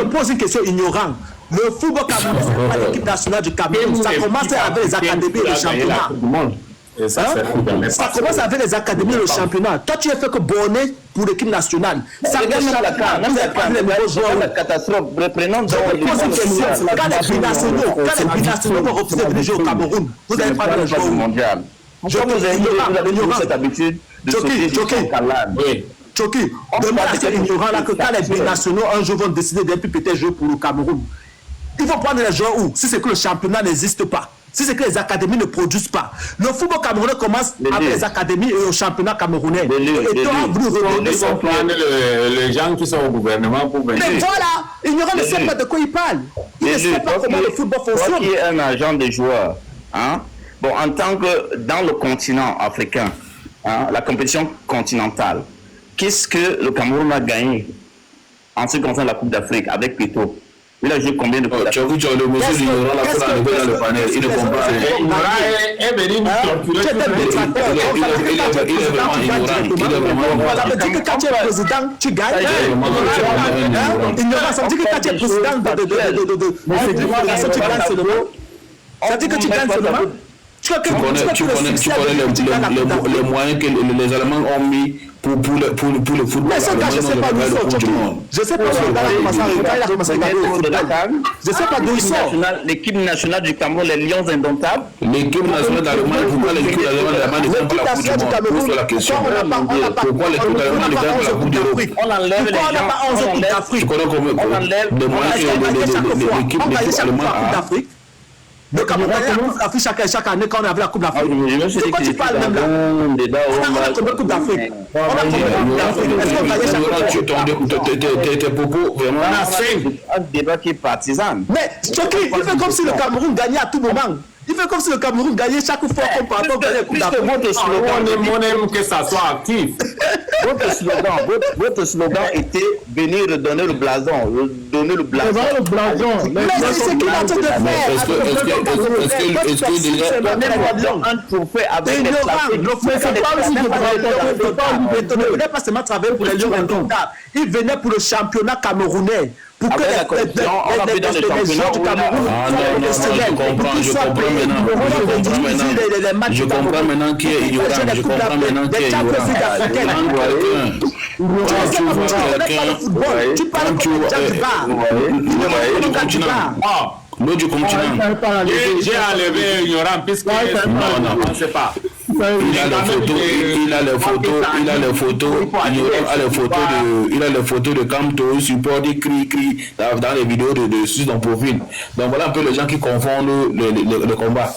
[SPEAKER 2] pose une question ignorante. Le football camerounais, c'est pas l'équipe nationale du Cameroun. Ça commence avec les académies et les championnats.
[SPEAKER 1] Et ça,
[SPEAKER 2] ça commence avec les académies et le championnat. Toi, tu as fait que bonnet pour l'équipe nationale. Ça
[SPEAKER 5] regarde même la CAN, la catastrophe. Reprenons donc
[SPEAKER 2] quand les binationaux vont refuser de jouer au Cameroun, vous allez prendre les joueurs
[SPEAKER 5] mondial. Pourquoi vous avez cette habitude de sauter du calame?
[SPEAKER 2] Choki, demande à ces ignorants là que quand les binationaux un jour vont décider d'un plus peut-être jouer pour le Cameroun, ils vont prendre les joueurs où? Si c'est que le championnat n'existe pas. Si c'est que les académies ne produisent pas. Le football camerounais commence avec les académies et au championnat camerounais. Et toi, vous revenez
[SPEAKER 1] sans prendre les gens qui sont au gouvernement pour venir.
[SPEAKER 2] Mais voilà, ignorant ne sait pas de quoi il parle. Il ne sait pas comment le football fonctionne.
[SPEAKER 5] Toi qui es un agent des joueurs, hein, bon, en tant que dans le continent africain, hein, la compétition continentale, qu'est-ce que le Cameroun a gagné en ce qui concerne la Coupe d'Afrique avec Pito? Il a joué combien de fois?
[SPEAKER 7] Tu as vu, le monsieur l'ignorant là pour arriver dans le panel, il ne comprend rien. Il est vraiment ignorant.
[SPEAKER 2] Voilà, mais dis que quand tu es président, tu gagnes. Ignorant, ça veut dire que quand tu es président de tu gagnes seulement. Ça veut dire que tu gagnes seulement.
[SPEAKER 7] Tu connais les moyens que les Allemands ont mis pour le football.
[SPEAKER 2] Mais ce gars, je ne sais pas d'où il sort. Je ne sais pas d'où il a commencé à regarder le football. Je ne sais pas d'où il sort.
[SPEAKER 5] L'équipe nationale du Cameroun, les Lions indomptables.
[SPEAKER 7] L'équipe nationale d'Allemagne, pourquoi l'équipe nationale d'Allemagne ne prend pas la Coupe du Monde? C'est la question. Pourquoi l'équipe d'Allemagne ne prend pas la Coupe d'Europe?
[SPEAKER 5] On enlève les gens.
[SPEAKER 7] Tu connais combien de moyens que l'équipe allemande a?
[SPEAKER 2] Le Cameroun a la Coupe d'Afrique chaque année quand on avait la Coupe d'Afrique. C'est quoi tu parles même là? On a combien de Coupe d'Afrique? On a combien de Coupe d'Afrique? Est-ce qu'on gagnait
[SPEAKER 7] tes propos vraiment.
[SPEAKER 5] On a fait un débat qui est partisan.
[SPEAKER 2] Mais Choki, il fait comme si le Cameroun gagnait à tout moment. Il fait comme si le Cameroun gagnait chaque fois qu'on parle de la Coupe d'Afrique.
[SPEAKER 1] On aime que ça soit actif.
[SPEAKER 5] Votre slogan était venir redonner le blason. Donner le blason.
[SPEAKER 2] Mais c'est ce qu'il a en train de faire.
[SPEAKER 7] Est-ce que déjà
[SPEAKER 5] un trophée avec les
[SPEAKER 2] il ne venait pas seulement travailler pour les Lions indomptables. Il venait pour le championnat camerounais. Pour que les gens du Cameroun soient professionnels.
[SPEAKER 7] Je comprends maintenant qui est ignorant. Je comprends maintenant qui est ignorant.
[SPEAKER 2] Tu parles comme
[SPEAKER 7] l'eau du continent.
[SPEAKER 1] J'ai enlevé ignorant puisque non, on ne sait pas.
[SPEAKER 7] Il a les photos de Camto, support, il crie dans les vidéos sur son profil. Donc voilà un peu les gens qui confondent le combat.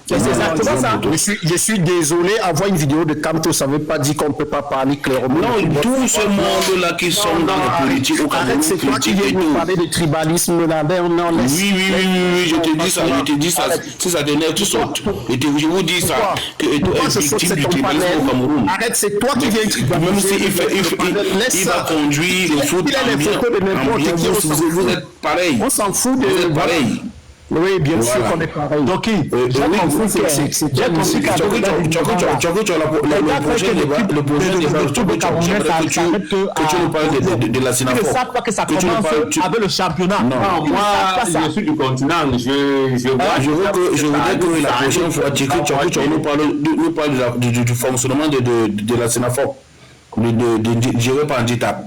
[SPEAKER 8] C'est exactement ça. Je suis désolé, avoir une vidéo de Camto, ça ne veut pas dire qu'on ne peut pas parler clairement.
[SPEAKER 7] Non, tout ce monde-là qui sont dans la politique au Cameroun,
[SPEAKER 8] c'est toi qui viens nous parler de tribalisme là.
[SPEAKER 7] Oui, je te dis ça. Si ça t'énerve, tu sautes. Et je vous dis ça. Que tu es victime du tribalisme au Cameroun.
[SPEAKER 8] Arrête, c'est toi qui viens tribaliser.
[SPEAKER 7] Même s'il va conduire le foot vous êtes pareil.
[SPEAKER 8] On s'en fout de...
[SPEAKER 7] Vous êtes pareil.
[SPEAKER 8] Oui, bien sûr qu'on est pareil. Donc,
[SPEAKER 7] le prochain débat, que tu nous parles de la Sénafo.
[SPEAKER 2] Ils ne savent pas que ça commence avec le championnat.
[SPEAKER 1] Non, moi, je suis du continent. Je
[SPEAKER 7] voudrais que la prochaine fois, tu nous parles du fonctionnement de la Sénafo, géré par Nditap.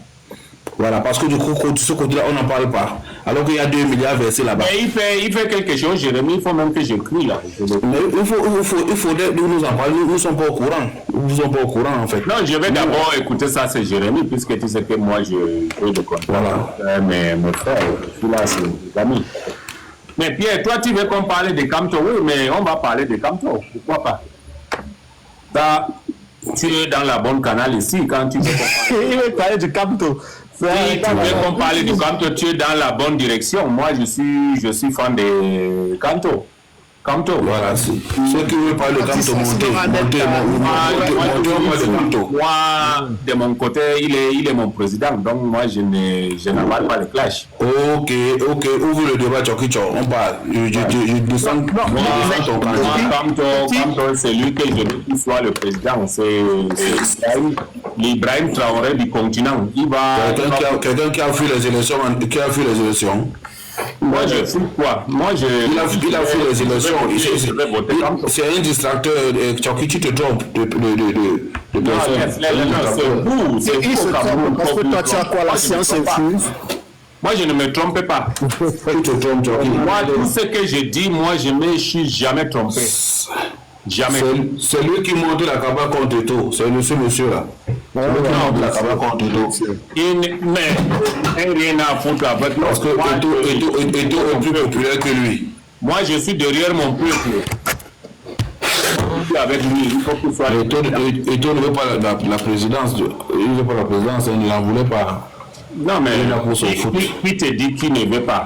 [SPEAKER 7] Voilà, parce que du coup, de ce côté-là, on n'en parle pas. Alors qu'il y a 2 milliards versés là-bas.
[SPEAKER 1] Mais il fait quelque chose, Jérémy, il faut même que j'écris là.
[SPEAKER 7] Mais il faudrait nous en parler, nous ne sommes pas au courant. Nous ne sommes pas au courant en fait.
[SPEAKER 1] Non, je vais d'abord écouter ça, c'est Jérémy, puisque tu sais que moi, je fais de contact.
[SPEAKER 7] Voilà.
[SPEAKER 1] Mais mon frère, je suis là, c'est des amis. Mais Pierre, toi, tu veux qu'on parle de Camto? Oui, mais on va parler de Camto. Pourquoi pas? Ça, tu es dans la bonne canal ici quand tu veux qu'on parle.
[SPEAKER 2] Il veut parler de Camto.
[SPEAKER 1] Si tu veux qu'on parle du Camto, tu es dans la bonne direction. Moi, je suis fan de Camto.
[SPEAKER 7] Voilà, ceux qui veulent parler de Camto,
[SPEAKER 1] moi, de mon côté, il est mon président. Donc, moi, je n'avale pas le clash.
[SPEAKER 7] Ok, ouvre le débat, on parle. Je descends ton
[SPEAKER 1] Camto, c'est lui que je veux qu'il soit le président. C'est l'Ibrahim Traoré du continent.
[SPEAKER 7] Quelqu'un qui a fui les élections.
[SPEAKER 1] Moi, je fous quoi? Moi,
[SPEAKER 7] Il a fait les élections. C'est un distracteur. Tu te trompes de personne.
[SPEAKER 1] C'est vous. C'est
[SPEAKER 8] Il se trompe parce que toi, tu as quoi? La science infuse.
[SPEAKER 1] Moi, je ne me trompe pas.
[SPEAKER 7] Tu te trompes, Jockey.
[SPEAKER 1] Moi, tout ce que je dis, moi, je ne me suis jamais trompé. Jamais.
[SPEAKER 7] C'est lui qui monte la cabane contre Eto. C'est ce monsieur-là. C'est lui qui monte la cabane contre Eto.
[SPEAKER 1] Mais rien à foutre avec
[SPEAKER 7] parce que Eto est plus populaire que lui.
[SPEAKER 1] Moi, je suis derrière mon peuple. Avec lui, il faut qu'il soit.
[SPEAKER 7] Eto ne veut pas la présidence. Il ne veut pas la présidence, il ne la voulait pas.
[SPEAKER 1] Non, mais qui te dit qu'il ne veut pas?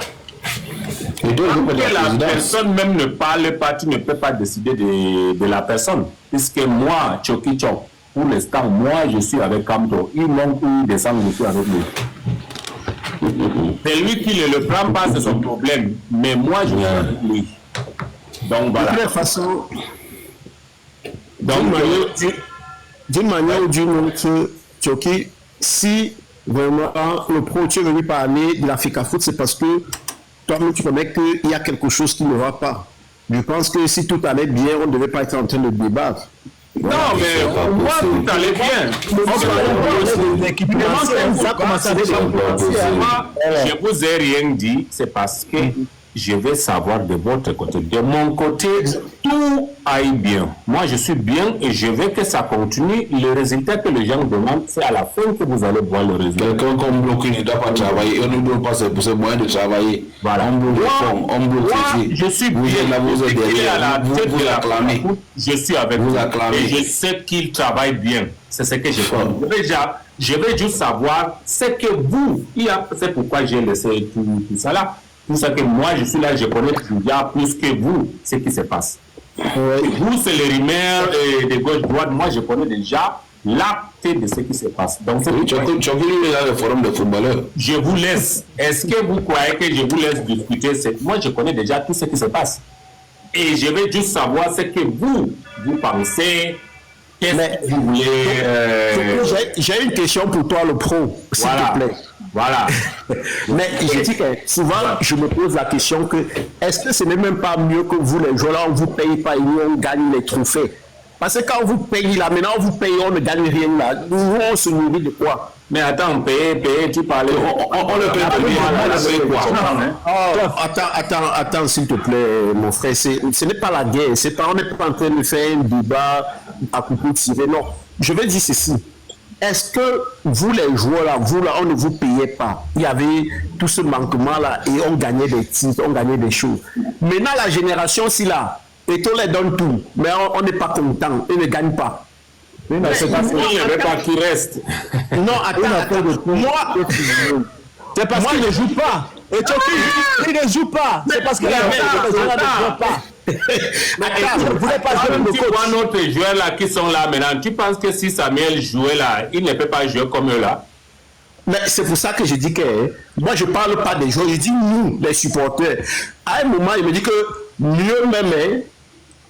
[SPEAKER 1] Quand la personne même ne parle pas, tu ne peux pas décider de la personne. Puisque moi, Choki Chok, pour l'instant, moi, je suis avec Kamto. Ils m'ont eu descendre, je suis avec lui. C'est lui qui ne le prend pas, c'est son problème. Mais moi, je suis avec lui. Donc, voilà.
[SPEAKER 8] De toute façon, d'une manière ou d'une autre, Choki, si vraiment le pro, tu es venu parler de la FECAFOOT, c'est parce que toi-même, tu connais qu'il y a quelque chose qui ne va pas. Je pense que si tout allait bien, on ne devait pas être en train de débattre.
[SPEAKER 1] Non, mais moi, tout allait bien. Je vous ai rien dit, c'est parce que je vais savoir de votre côté. De mon côté, tout aille bien. Moi, je suis bien et je veux que ça continue. Le résultat que les gens demandent, c'est à la fin que vous allez voir le résultat.
[SPEAKER 7] Quelqu'un comme bloqué ne doit pas travailler. On ne doit pas ses moyens de travailler.
[SPEAKER 1] Voilà.
[SPEAKER 7] On bloque
[SPEAKER 1] je suis bien.
[SPEAKER 7] Vous acclamez.
[SPEAKER 1] Je suis avec vous. Et je sais qu'il travaille bien. C'est ce que je connais. Je vais juste savoir ce que vous, c'est pourquoi j'ai laissé tout ça là. Tout ça que moi, je suis là, je connais déjà plus que vous ce qui se passe. Vous, c'est les rumeurs de gauche-droite. Moi, je connais déjà l'acte de ce qui se passe. Donc, c'est
[SPEAKER 7] tu as vu le forum de footballeurs.
[SPEAKER 1] Je vous laisse. Est-ce que vous croyez que je vous laisse discuter? Moi, je connais déjà tout ce qui se passe. Et je vais juste savoir ce que vous pensez. Qu'est-ce que vous voulez
[SPEAKER 8] J'ai une question pour toi, le pro, s'il te plaît.
[SPEAKER 1] Voilà.
[SPEAKER 8] Mais je dis que souvent, je me pose la question que est-ce que ce n'est même pas mieux que vous, les joueurs, on ne vous paye pas et nous, on gagne les trophées? Parce que quand on vous paye là, maintenant on vous paye, on ne gagne rien là. Nous, on se nourrit de quoi?
[SPEAKER 1] Mais attends, payer, tu parlais.
[SPEAKER 7] On le paye
[SPEAKER 8] quoi? Attends, s'il te plaît, mon frère. Ce n'est pas la guerre. On n'est pas en train de faire un débat à couper de tirer. Non. Je vais dire ceci. Est-ce que vous, les joueurs, là, on ne vous payait pas? Il y avait tout ce manquement-là et on gagnait des titres, on gagnait des choses. Maintenant, la génération, si là, et on les donne tout, mais on n'est pas content, ils ne gagnent pas.
[SPEAKER 1] Mais c'est parce qu'il n'y avait pas qui reste.
[SPEAKER 8] Non, attends. Moi, c'est parce qu'il ne joue pas. Et il ne joue pas. C'est parce qu'il ne joue pas.
[SPEAKER 1] Tu vois notre joueurs là qui sont là maintenant, tu penses que si Samuel jouait là, il ne peut pas jouer comme eux là?
[SPEAKER 8] Mais c'est pour ça que je dis que moi je parle pas des joueurs, je dis nous, les supporters. À un moment, il me dit que mieux même,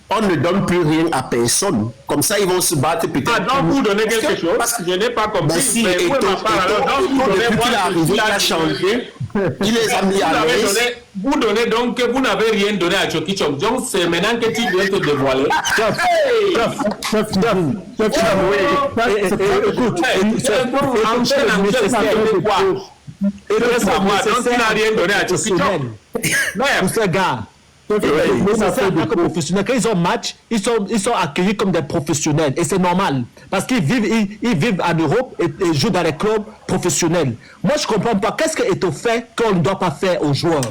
[SPEAKER 8] on ne donne plus rien à personne. Comme ça, ils vont se battre peut-être.
[SPEAKER 1] Ah, donc vous donnez quelque chose? Parce que je n'ai pas compris.
[SPEAKER 8] Si, depuis qu'il est arrivé, il a changé. Il les a mis à l'aise.
[SPEAKER 1] Vous donnez donc que vous n'avez rien donné à Choki Chok. Donc c'est maintenant que tu dois te dévoiler.
[SPEAKER 2] Quand ils ont match, ils sont accueillis comme des professionnels et c'est normal parce qu'ils vivent en Europe et jouent dans les clubs professionnels. Moi je comprends pas qu'est-ce que Eto fait qu'on ne doit pas faire aux joueurs.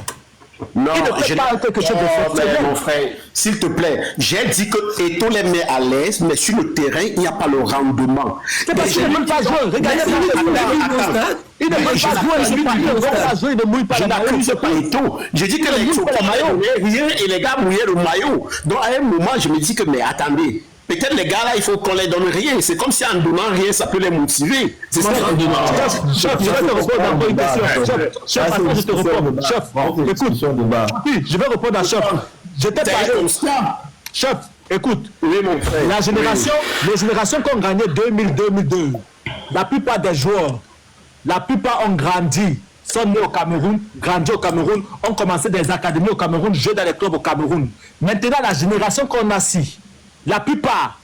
[SPEAKER 8] Non, je n'ai pas quelque chose de fait. Mon frère, s'il te plaît, j'ai dit que Eto les met à l'aise, mais sur le terrain, il n'y a pas le rendement.
[SPEAKER 2] C'est parce qu'il ne veut pas jouer. Regardez, il ne veut pas jouer, il ne mouille pas
[SPEAKER 8] le maillot. Je n'accuse pas Eto. Je dis que les Tchoki ne rien et les gars mouillaient le maillot. Donc à un moment, je me dis que, mais attendez, peut-être les gars là, il faut qu'on les donne rien. C'est comme si en donnant rien, ça peut les motiver. C'est ça en donnant.
[SPEAKER 2] Chef, je vais te répondre à une question. Chef, attends, je te réponds. Chef, écoute. Je vais répondre à Chef. Je t'ai parlé. Chef, écoute.
[SPEAKER 8] Oui, mon frère.
[SPEAKER 2] Les générations qui ont gagné 2000-2002, la plupart des joueurs, la plupart ont grandi sont nés au Cameroun, grandis au Cameroun, ont commencé des académies au Cameroun, joué dans les clubs au Cameroun. Maintenant, la génération qu'on a ici, la plupart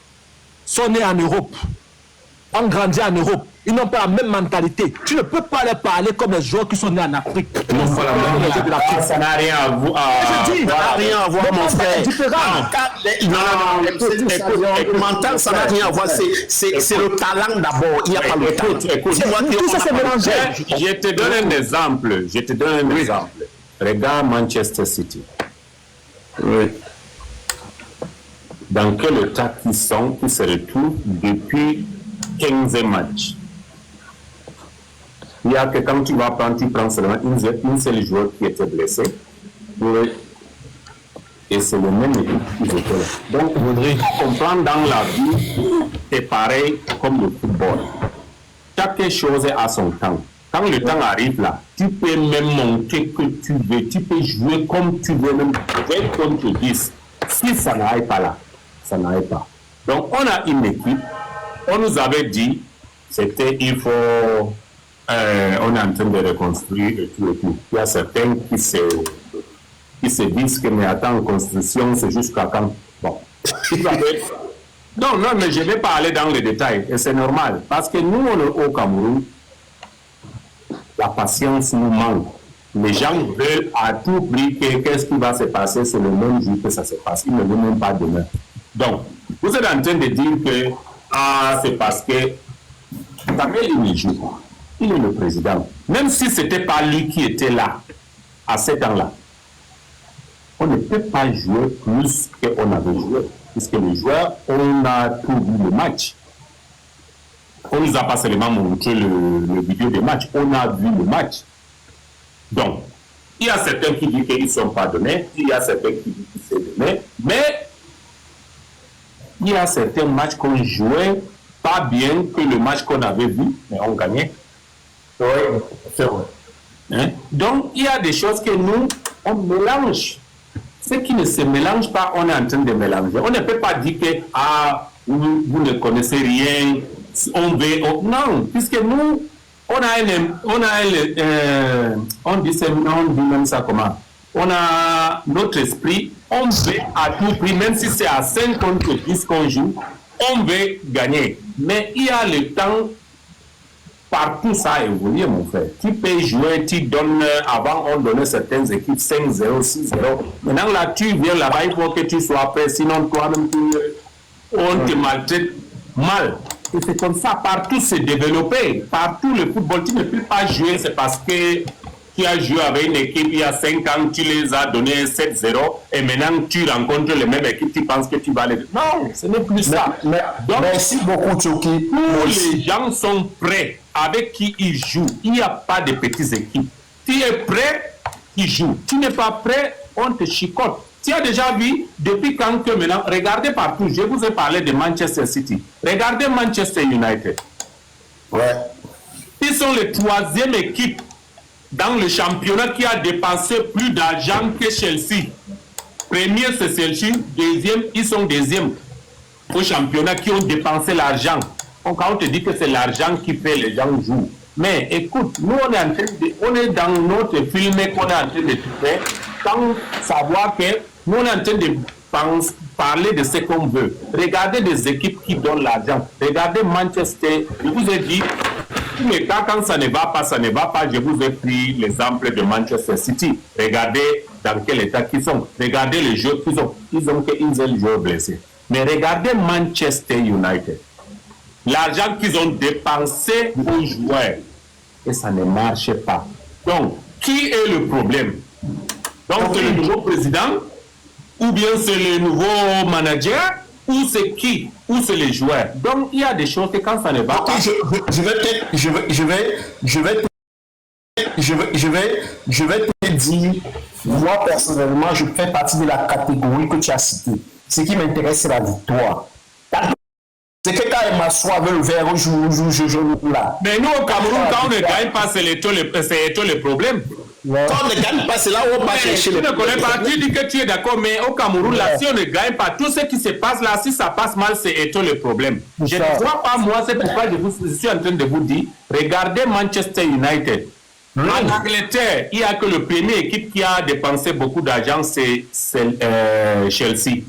[SPEAKER 2] sont nés en Europe, ont grandi en Europe. Ils n'ont pas la même mentalité. Tu ne peux pas leur parler comme les joueurs qui sont nés en Afrique.
[SPEAKER 1] Ça n'a rien à voir.
[SPEAKER 8] Ça n'a rien à voir, mon frère.
[SPEAKER 2] C'est différent.
[SPEAKER 8] Le mental, ça n'a rien à voir. C'est le talent d'abord. Il n'y a pas le talent.
[SPEAKER 2] Tout ça, c'est mélangé.
[SPEAKER 1] Je te donne un exemple. Regarde Manchester City.
[SPEAKER 8] Oui.
[SPEAKER 1] Dans quel état ils sont, ils se retrouvent depuis 15 matchs. Il y a que quand tu prends seulement une seule joueur qui était blessé. Et c'est le même équipe qui était là. Donc, vous devez comprendre dans la vie, c'est pareil comme le football. Chaque chose a son temps. Quand le temps arrive là, tu peux même monter que tu veux, tu peux jouer comme tu veux, même comme tu dis. Si ça n'arrive pas là, ça n'arrive pas. Donc, on a une équipe. On nous avait dit, il faut, on est en train de reconstruire et tout. Il y a certains qui se disent que, mais attends, construction, c'est jusqu'à quand? Bon. Non, mais je vais pas aller dans les détails, et c'est normal, parce que nous, au Cameroun, la patience nous manque. Les gens veulent à tout prix qu'est-ce qui va se passer, c'est le même jour que ça se passe. Ils ne veulent même pas demain. Donc, vous êtes en train de dire que c'est parce que Kamel joue. Il est le président. Même si ce n'était pas lui qui était là à ce temps-là, on ne peut pas jouer plus qu'on avait joué. Puisque les joueurs, on a tout vu le match. On ne nous a pas seulement montré le vidéo des matchs, on a vu le match. Donc, il y a certains qui disent qu'ils ne sont pas donnés, il y a certains qui disent qu'ils sont donnés, mais il y a certains matchs qu'on jouait pas bien que le match qu'on avait vu, mais on gagnait.
[SPEAKER 3] Oui, c'est vrai.
[SPEAKER 1] Hein? Donc, il y a des choses que nous, on mélange. Ce qui ne se mélange pas, on est en train de mélanger. On ne peut pas dire que vous ne connaissez rien, non, puisque nous, on dit même ça comment? On a notre esprit, on veut à tout prix, même si c'est à 5 contre 10 qu'on joue, on veut gagner. Mais il y a le temps, partout ça a évolué, mon frère. Tu peux jouer, tu donnes, avant on donnait certaines équipes 5-0, 6-0. Maintenant là, tu viens là-bas, il faut que tu sois prêt, sinon toi-même, on te maltraite mal. Et c'est comme ça, partout c'est développé. Partout le football, tu ne peux pas jouer, c'est parce que tu as joué avec une équipe il y a 5 ans, tu les as donné 7-0, et maintenant tu rencontres les mêmes équipes, tu penses que tu vas les... Non, ce n'est plus ça.
[SPEAKER 3] Donc, merci beaucoup, Tchoki.
[SPEAKER 1] Tous les gens sont prêts avec qui ils jouent. Il n'y a pas de petites équipes. Tu es prêt, tu joues. Tu n'es pas prêt, on te chicote. Tu as déjà vu, depuis quand que maintenant, regardez partout, je vous ai parlé de Manchester City. Regardez Manchester United.
[SPEAKER 3] Ouais.
[SPEAKER 1] Ils sont les 3e équipe dans le championnat qui a dépensé plus d'argent que Chelsea. Premier, c'est Chelsea. Deuxième, ils sont deuxième au championnat qui ont dépensé l'argent. Donc, quand on te dit que c'est l'argent qui fait les gens jouer. Mais écoute, nous, on est dans notre film qu'on est en train de faire sans savoir que nous, on est en train de parler de ce qu'on veut. Regardez des équipes qui donnent l'argent. Regardez Manchester. Je vous ai dit, mais quand ça ne va pas, ça ne va pas. Je vous ai pris l'exemple de Manchester City. Regardez dans quel état ils sont. Regardez les joueurs qu'ils ont. Ils ont qu'un seul joueur blessé. Mais regardez Manchester United. L'argent qu'ils ont dépensé aux joueurs. Et ça ne marche pas. Donc, qui est le problème? Donc, c'est le nouveau président? Ou bien c'est le nouveau manager? Ou c'est qui? Ou c'est les joueurs? Donc, il y a des choses que quand ça ne va pas...
[SPEAKER 3] Je vais te dire, moi personnellement, je fais partie de la catégorie que tu as citée. Ce qui m'intéresse, c'est la victoire. C'est que quand elle m'assoit avec le verre rouge là.
[SPEAKER 1] Mais nous au Cameroun, quand on ne gagne pas, c'est le problème.
[SPEAKER 3] Ouais. Quand on ne gagne pas, c'est là où on va chercher
[SPEAKER 1] le problème. Tu ne connais pas, tu dis que tu es d'accord, mais au Cameroun, là, si on ne gagne pas, tout ce qui se passe là, si ça passe mal, c'est le problème. Je ne crois pas, moi, c'est pourquoi je suis en train de vous dire, regardez Manchester United. En Angleterre, il n'y a que le premier équipe qui a dépensé beaucoup d'argent, c'est Chelsea.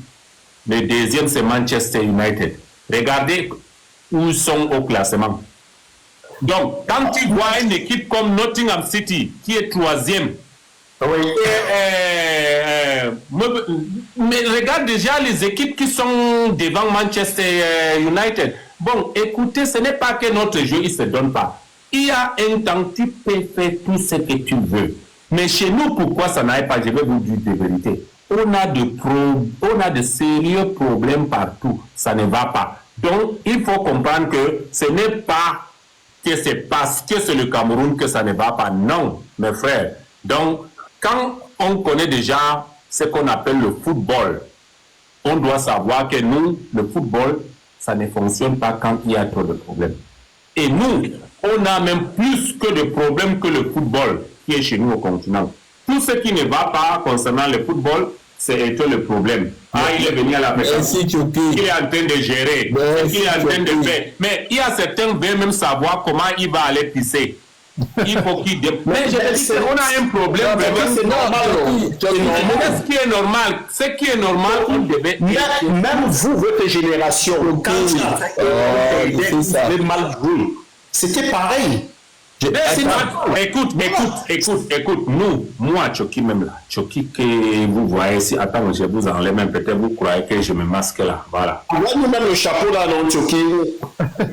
[SPEAKER 1] Le deuxième, c'est Manchester United. Regardez où ils sont au classement. Donc, quand tu vois une équipe comme Nottingham City, qui est troisième, mais regarde déjà les équipes qui sont devant Manchester United. Bon, écoutez, ce n'est pas que notre jeu, il ne se donne pas. Il y a un temps, tu peux faire tout ce que tu veux. Mais chez nous, pourquoi ça n'aille pas? Je vais vous dire la vérité. On a de sérieux problèmes partout. Ça ne va pas. Donc, il faut comprendre que ce n'est pas que c'est parce que c'est le Cameroun que ça ne va pas. Non, mes frères. Donc, quand on connaît déjà ce qu'on appelle le football, on doit savoir que nous, le football, ça ne fonctionne pas quand il y a trop de problèmes. Et nous, on a même plus que de problèmes que le football qui est chez nous au continent. Tout ce qui ne va pas concernant le football, c'est le problème. Il est venu à la maison, il est en train de gérer, il est en train de faire. Mais il y a certains qui veulent même savoir comment il va aller pisser. Il faut qu'il... Mais je te dis qu'on a un problème.
[SPEAKER 7] C'est normal.
[SPEAKER 1] Ce qui est normal, on devait...
[SPEAKER 8] Même vous, votre génération, quand vous avez mal joué, c'était pareil.
[SPEAKER 1] Écoute, nous, moi, Choki même là, Choki que vous voyez ici, attends, je vous enlève même, peut-être vous croyez que je me masque là, voilà.
[SPEAKER 8] Nous même le chapeau là, non, Choki.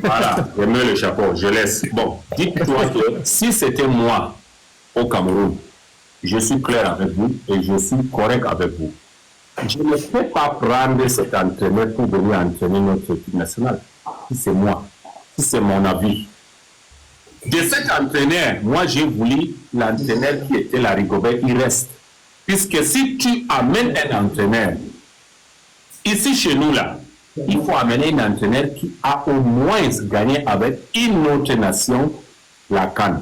[SPEAKER 1] Voilà, je mets le chapeau, je laisse. Bon, dites-toi que si c'était moi au Cameroun, je suis clair avec vous et je suis correct avec vous. Je ne peux pas prendre cet entraîneur pour venir entraîner notre équipe nationale. Si c'est moi, si c'est mon avis. De cet entraîneur, moi j'ai voulu l'entraîneur qui était la Rigobert, il reste. Puisque si tu amènes un entraîneur, ici chez nous là, il faut amener un entraîneur qui a au moins gagné avec une autre nation la CAN.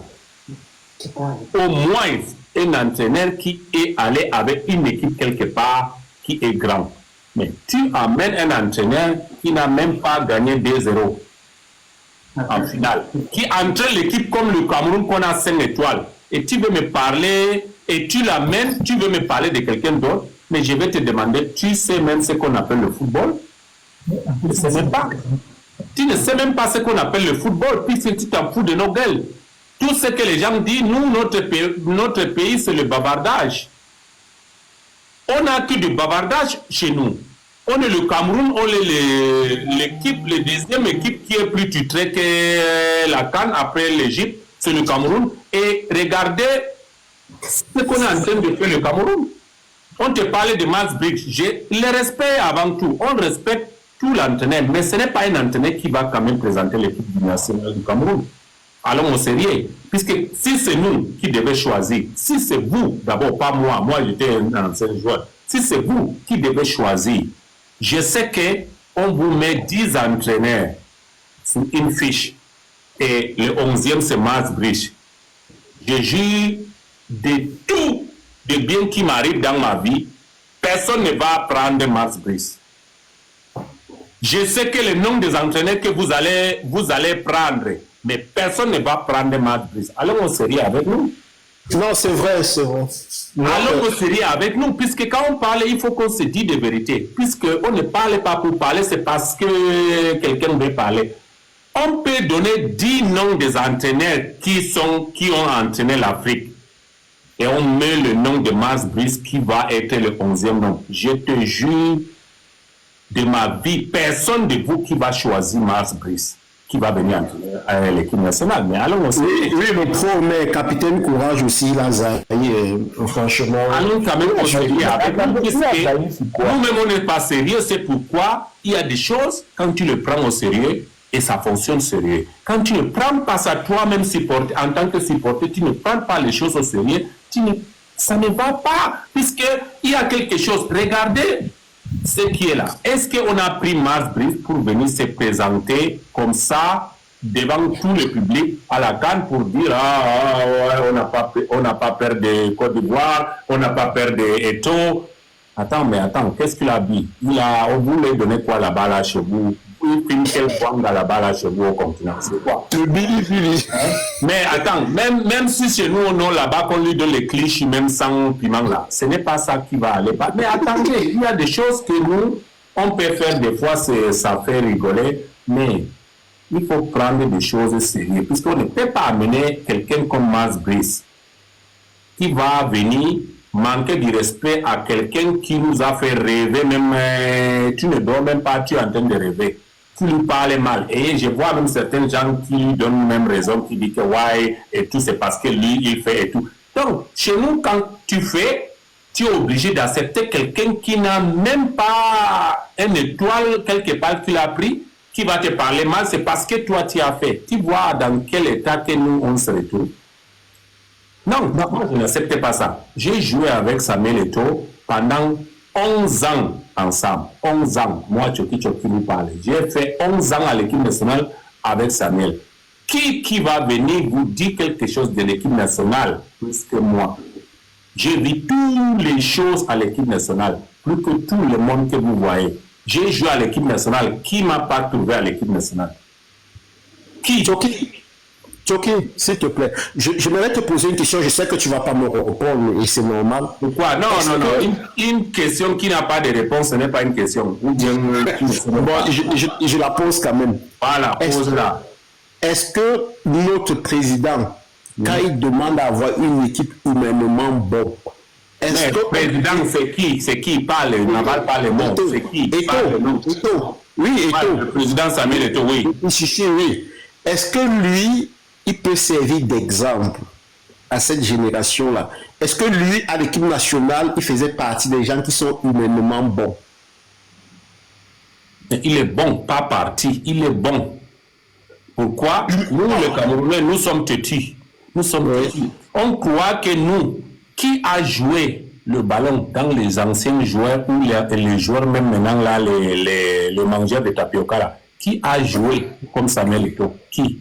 [SPEAKER 1] Au moins un entraîneur qui est allé avec une équipe quelque part qui est grand. Mais tu amènes un entraîneur qui n'a même pas gagné 2-0. En finale, qui entraîne l'équipe comme le Cameroun qu'on a 5 étoiles, et tu veux me parler, et tu l'amènes, tu veux me parler de quelqu'un d'autre, mais je vais te demander, tu sais même ce qu'on appelle le football? Tu ne sais même pas. Tu ne sais même pas ce qu'on appelle le football, puisque tu t'en fous de nos gueules. Tout ce que les gens disent, nous, notre pays, c'est le bavardage. On n'a que du bavardage chez nous. On est le Cameroun, on est l'équipe, la deuxième équipe qui est plus titrée que la CAN après l'Égypte, c'est le Cameroun. Et regardez ce qu'on est en train de faire le Cameroun. On te parlait de Miles Briggs. J'ai le respect avant tout. On respecte tout l'entraîneur, mais ce n'est pas un entraîneur qui va quand même présenter l'équipe nationale du Cameroun. Allons au sérieux. Puisque si c'est nous qui devons choisir, si c'est vous, d'abord pas moi, moi j'étais un ancien joueur, si c'est vous qui devez choisir, je sais qu'on vous met 10 entraîneurs sur une fiche et le 11e c'est Miles Briggs. Je jure de tout de bien qui m'arrive dans ma vie, personne ne va prendre Miles Briggs. Je sais que le nom des entraîneurs que vous allez prendre, mais personne ne va prendre Miles Briggs. Allons au sérieux avec nous.
[SPEAKER 8] Non, c'est vrai, c'est vrai.
[SPEAKER 1] Allons au sérieux avec nous, puisque quand on parle, il faut qu'on se dise de vérité. Puisqu'on ne parle pas pour parler, c'est parce que quelqu'un veut parler. On peut donner 10 noms des entraîneurs qui ont entraîné l'Afrique. Et on met le nom de Miles Briggs qui va être le 11e nom. Je te jure, de ma vie, personne de vous qui va choisir Miles Briggs, qui va venir à l'équipe nationale. Mais allons aussi.
[SPEAKER 8] Oui, le pro, mais capitaine courage aussi, là, franchement.
[SPEAKER 1] Allons quand même au sérieux avec nous. Nous-mêmes, on n'est pas sérieux. C'est pourquoi il y a des choses, quand tu le prends au sérieux, et ça fonctionne sérieux. Quand tu ne prends pas ça toi-même supporter, en tant que supporter, tu ne prends pas les choses au sérieux, ça ne va pas, puisqu'il y a quelque chose. Regardez ce qui est là. Est-ce qu'on a pris Miles Briggs pour venir se présenter comme ça devant tout le public à la CAN pour dire ouais, on n'a pas peur de Côte d'Ivoire, on n'a pas peur de Eto'o. Attends, qu'est-ce qu'il a dit? On voulait donner quoi là-bas là chez vous? quel Bwanga là-bas là, chez vous au continent, c'est quoi?
[SPEAKER 8] Le Billy.
[SPEAKER 1] Mais attends, même si chez nous on a là-bas qu'on lui donne les clichés même sans piment là, ce n'est pas ça qui va aller. Mais attendez, il y a des choses que nous, on peut faire des fois, ça fait rigoler, mais il faut prendre des choses sérieuses, puisqu'on ne peut pas amener quelqu'un comme Mars Brice qui va venir manquer du respect à quelqu'un qui nous a fait rêver, même tu ne dors même pas, tu es en train de rêver. Tu lui parles mal. Et je vois même certains gens qui lui donnent même raison, qui disent que ouais, et tout, c'est parce que lui, il fait et tout. Donc, chez nous, quand tu fais, tu es obligé d'accepter quelqu'un qui n'a même pas une étoile quelque part qu'il a pris, qui va te parler mal, c'est parce que toi, tu as fait. Tu vois dans quel état que nous, on se retrouve. Non, moi, je n'acceptais pas ça. J'ai joué avec Samuel Eto'o pendant 11 ans ensemble. 11 ans. Moi, Choki nous parle. J'ai fait 11 ans à l'équipe nationale avec Samuel. Qui va venir vous dire quelque chose de l'équipe nationale plus que moi? J'ai vu toutes les choses à l'équipe nationale, plus que tout le monde que vous voyez. J'ai joué à l'équipe nationale. Qui m'a pas trouvé à l'équipe nationale? Qui?
[SPEAKER 8] Choki, s'il te plaît, j'aimerais te poser une question. Je sais que tu ne vas pas me répondre et c'est normal.
[SPEAKER 1] Pourquoi? Non. Une question qui n'a pas de réponse, ce n'est pas une question. Ou bien,
[SPEAKER 8] bon, je la pose quand même.
[SPEAKER 1] Voilà, pose-la.
[SPEAKER 8] Est-ce que notre président, quand il demande à avoir une équipe humainement bonne,
[SPEAKER 1] est-ce que le président, c'est qui parle? Il n'avale pas le mot. C'est qui?
[SPEAKER 8] Eto'o. Oui, Eto'o.
[SPEAKER 1] Le président Samuel Eto'o, oui.
[SPEAKER 8] Oui. Est-ce que lui, il peut servir d'exemple à cette génération-là? Est-ce que lui, à l'équipe nationale, il faisait partie des gens qui sont humainement bons?
[SPEAKER 1] Il est bon, pas parti. Il est bon. Pourquoi? Nous, les Camerounais, nous sommes têtus. Nous sommes têtus. On croit que nous, qui a joué le ballon dans les anciens joueurs ou les joueurs même maintenant là, les mangeurs de tapioca là, qui a joué comme Samuel Eto'o? Qui?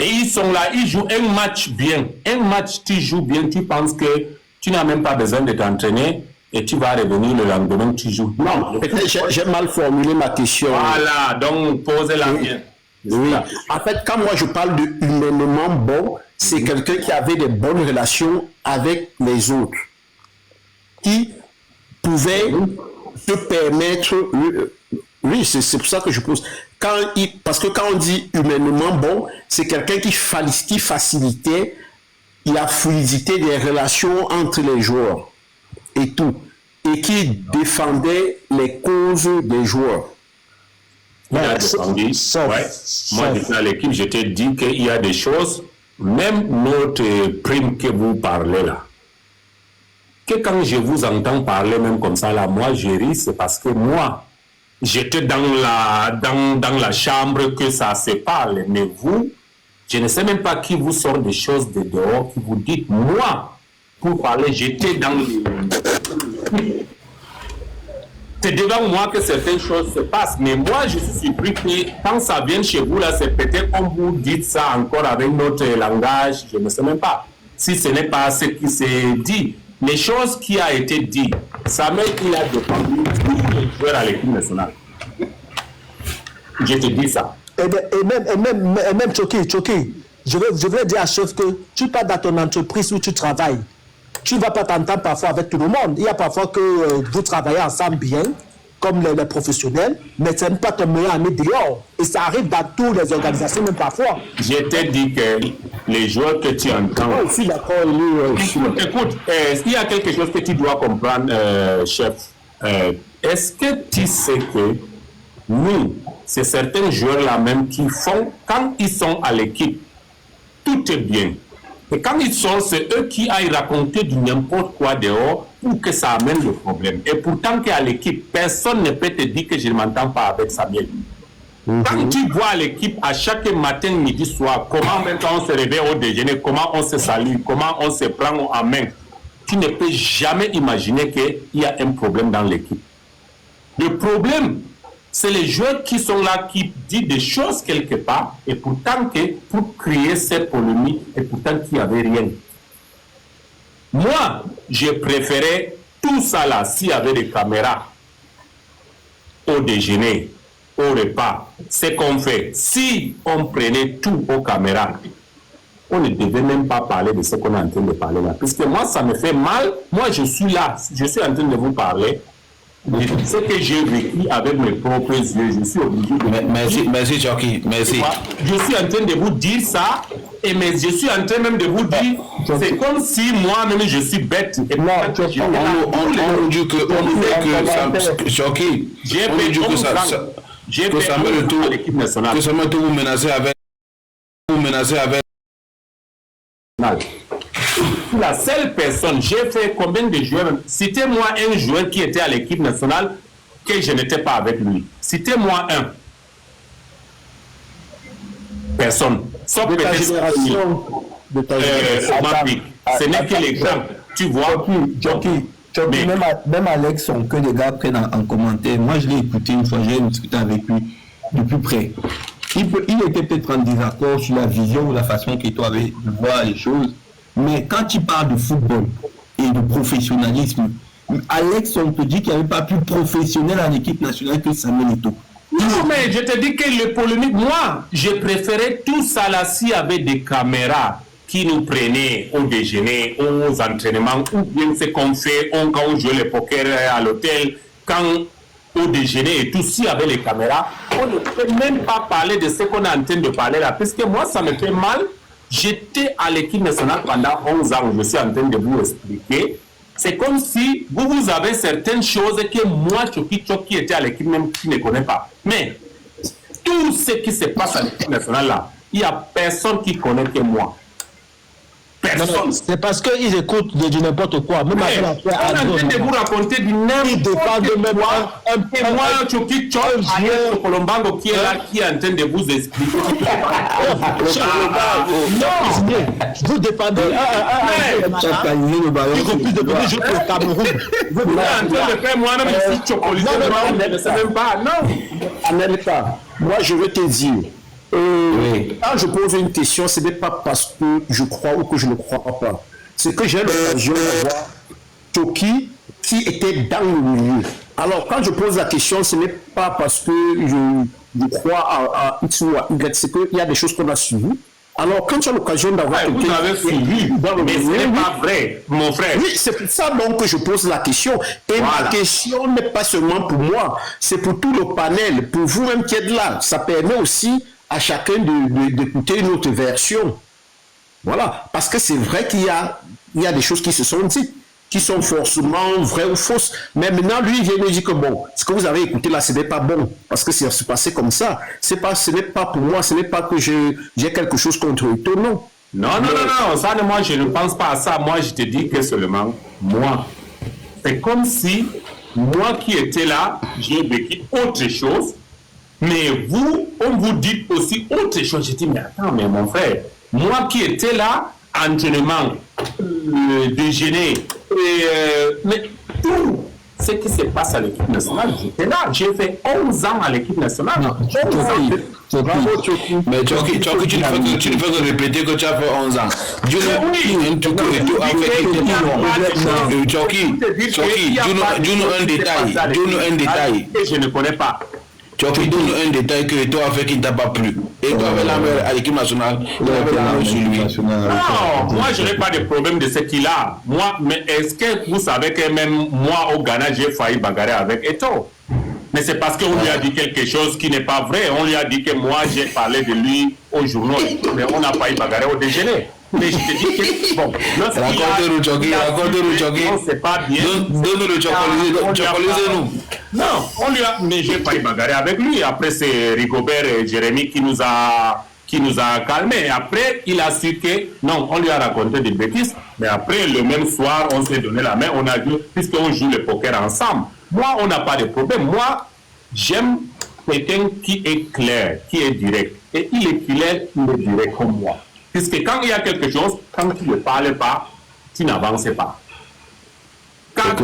[SPEAKER 1] Et ils sont là, ils jouent un match bien. Un match, tu joues bien, tu penses que tu n'as même pas besoin de t'entraîner et tu vas revenir le lendemain, tu joues. Non,
[SPEAKER 8] j'ai mal formulé ma question.
[SPEAKER 1] Voilà, donc posez-la bien.
[SPEAKER 8] Oui. En fait, quand moi je parle de humainement bon, c'est quelqu'un qui avait des bonnes relations avec les autres, qui pouvait se permettre. Oui, c'est pour ça que je pose. Parce que quand on dit humainement bon, c'est quelqu'un qui facilitait la fluidité des relations entre les joueurs et tout, et qui défendait les causes des joueurs.
[SPEAKER 1] Il a défendu. Moi, j'étais à l'équipe, je t'ai dit qu'il y a des choses, même notre prime que vous parlez là, que quand je vous entends parler même comme ça là, moi je ris, c'est parce que moi, j'étais dans la chambre que ça se parle, mais vous, je ne sais même pas qui vous sort des choses de dehors, qui vous dites, moi, pour parler, j'étais dans c'est devant moi que certaines choses se passent, mais moi, je suis surpris que quand ça vient chez vous, là, c'est peut-être comme vous dites ça encore avec notre langage, je ne sais même pas. Si ce n'est pas ce qui s'est dit, les choses qui a été dites, Samuel, il a défendu tous les joueurs à l'équipe nationale. Je te dis ça.
[SPEAKER 2] Et même Choki, je veux dire à chef que tu pars dans ton entreprise où tu travailles. Tu ne vas pas t'entendre parfois avec tout le monde. Il y a parfois que vous travaillez ensemble bien, comme les professionnels, mais ce n'est pas ton meilleur ami dehors. Et ça arrive dans toutes les organisations, même parfois.
[SPEAKER 1] Je t'ai dit que les joueurs que tu entends...
[SPEAKER 2] Oh, je suis d'accord.
[SPEAKER 1] Écoute, il y a quelque chose que tu dois comprendre, chef. Est-ce que tu sais que nous, c'est certains joueurs-là même qui font, quand ils sont à l'équipe, tout est bien. Et quand ils sortent, c'est eux qui aillent raconter du n'importe quoi dehors pour que ça amène le problème. Et pourtant qu'à l'équipe, personne ne peut te dire que je ne m'entends pas avec Samuel. Quand tu vois l'équipe à chaque matin, midi, soir, comment même quand on se réveille au déjeuner, comment on se salue, comment on se prend en main, tu ne peux jamais imaginer qu'il y a un problème dans l'équipe. Le problème, c'est les joueurs qui sont là, qui disent des choses quelque part, et pourtant que pour créer cette polémique, et pourtant qu'il n'y avait rien. Moi, j'ai préféré tout ça là, s'il y avait des caméras au déjeuner, au repas, c'est qu'on fait. Si on prenait tout aux caméras, on ne devait même pas parler de ce qu'on est en train de parler là. Puisque moi, ça me fait mal. Moi, je suis là. Je suis en train de vous parler. Ce que j'ai vécu avec mes propres yeux, je suis obligé de...
[SPEAKER 7] Merci, Choki. Merci.
[SPEAKER 1] Je suis en train de vous dire ça, mais je suis en train même de vous dire, c'est comme si moi-même je suis bête. Et
[SPEAKER 7] on nous dit que Choki, on nous dit que ça met le tour à l'équipe nationale. Que ça met tout vous menacer avec...
[SPEAKER 1] La seule personne, j'ai fait combien de joueurs? Citez-moi un joueur qui était à l'équipe nationale que je n'étais pas avec lui. Citez-moi un. Personne. Sauf peut-être ce n'est que l'exemple. Tu vois.
[SPEAKER 7] Même Alex, que les gars prennent en commentaire. Moi, je l'ai écouté une fois, j'ai discuté avec lui de plus près. Il était peut-être en désaccord sur la vision ou la façon qu'il avait de voir les choses. Mais quand tu parles de football et de professionnalisme, Alex, on te dit qu'il n'y avait pas plus professionnel en équipe nationale que Samuel Eto'o.
[SPEAKER 1] Non, mais je te dis que le polémique, moi, je préférais tout ça là s'il y avait des caméras qui nous prenaient au déjeuner, aux entraînements, ou bien ce qu'on fait, quand on joue le poker à l'hôtel, quand au déjeuner et tout, s'il y avait les caméras, on ne peut même pas parler de ce qu'on est en train de parler là, parce que moi, ça me fait mal. J'étais à l'équipe nationale pendant 11 ans, je suis en train de vous expliquer. C'est comme si vous avez certaines choses que moi, Choki était à l'équipe même qui ne connaît pas. Mais tout ce qui se passe à l'équipe nationale là, il n'y a personne qui connaît que moi. Personne.
[SPEAKER 2] C'est parce qu'ils écoutent de n'importe quoi. Même
[SPEAKER 1] on est en train de vous raconter du n'importe quoi. Et moi, Choki Ariel Colombango qui est là, qui est en train de vous expliquer.
[SPEAKER 2] Non, vous dépendez.
[SPEAKER 1] Vous êtes en train de faire moi-même ici, Chocolisé. Je ne sais même pas. Non.
[SPEAKER 8] Anelka, moi je veux te dire. Quand je pose une question, ce n'est pas parce que je crois ou que je ne crois pas. C'est que j'ai l'occasion d'avoir Choki qui était dans le milieu. Alors, quand je pose la question, ce n'est pas parce que je crois à X ou à Y, c'est qu'il y a des choses qu'on a suivies. Alors, quand tu as l'occasion d'avoir
[SPEAKER 1] vous avez suivi, mais ce n'est pas vrai, mon frère.
[SPEAKER 8] Oui, c'est pour ça donc que je pose la question. Et ma question n'est pas seulement pour moi, c'est pour tout le panel, pour vous-même qui êtes là. Ça permet aussi à chacun d'écouter une autre version. Voilà. Parce que c'est vrai qu'il y a des choses qui se sont dites, qui sont forcément vraies ou fausses. Mais maintenant, lui, il vient me dire que bon, ce que vous avez écouté là, ce n'est pas bon. Parce que c'est passé comme ça. Ce n'est pas pour moi, ce n'est pas que j'ai quelque chose contre Eto'o, non.
[SPEAKER 1] Non. Ça, moi, je ne pense pas à ça. Moi, je te dis que seulement, moi, c'est comme si, moi qui étais là, j'ai vécu autre chose. Mais vous, on vous dit aussi autre chose. Je dis, mais attends, mais mon frère, moi qui étais là, entraînement, déjeuner, mais tout ce qui se passe à l'équipe nationale, j'étais là. J'ai fait 11 ans à l'équipe nationale.
[SPEAKER 7] Bravo, Choki. Mais Choki, tu ne fais que répéter que tu as fait 11 ans. Choki, dis-nous un détail.
[SPEAKER 1] Je ne connais pas.
[SPEAKER 7] Choki, donne un détail que Eto'o a fait qui ne t'a pas plu. Et toi, avec la mère à l'équipe nationale, il avait la main sur lui.
[SPEAKER 1] Non, moi, je n'ai pas de problème de ce qu'il a. Moi, mais est-ce que vous savez que même moi, au Ghana, j'ai failli bagarrer avec Eto'o? Mais c'est parce qu'on lui a dit quelque chose qui n'est pas vrai. On lui a dit que moi, j'ai parlé de lui au journal. Mais on n'a pas eu bagarrer au déjeuner. Mais je te dis que, bon,
[SPEAKER 7] raconte-nous, Choki.
[SPEAKER 1] Non, c'est pas bien.
[SPEAKER 7] Donne-nous le chocolisez-nous.
[SPEAKER 1] Non, on lui a, mais j'ai pas eu bagarrer avec lui. Après, c'est Rigobert et Jérémy qui nous a calmés. Après, il a su que, non, on lui a raconté des bêtises. Mais après, le même soir, on s'est donné la main. On a joué, puisqu'on joue le poker ensemble. Moi, on n'a pas de problème. Moi, j'aime quelqu'un qui est clair, qui est direct. Et il est clair, il est direct comme moi. Puisque quand il y a quelque chose, quand tu ne parles pas, tu n'avances pas. Quand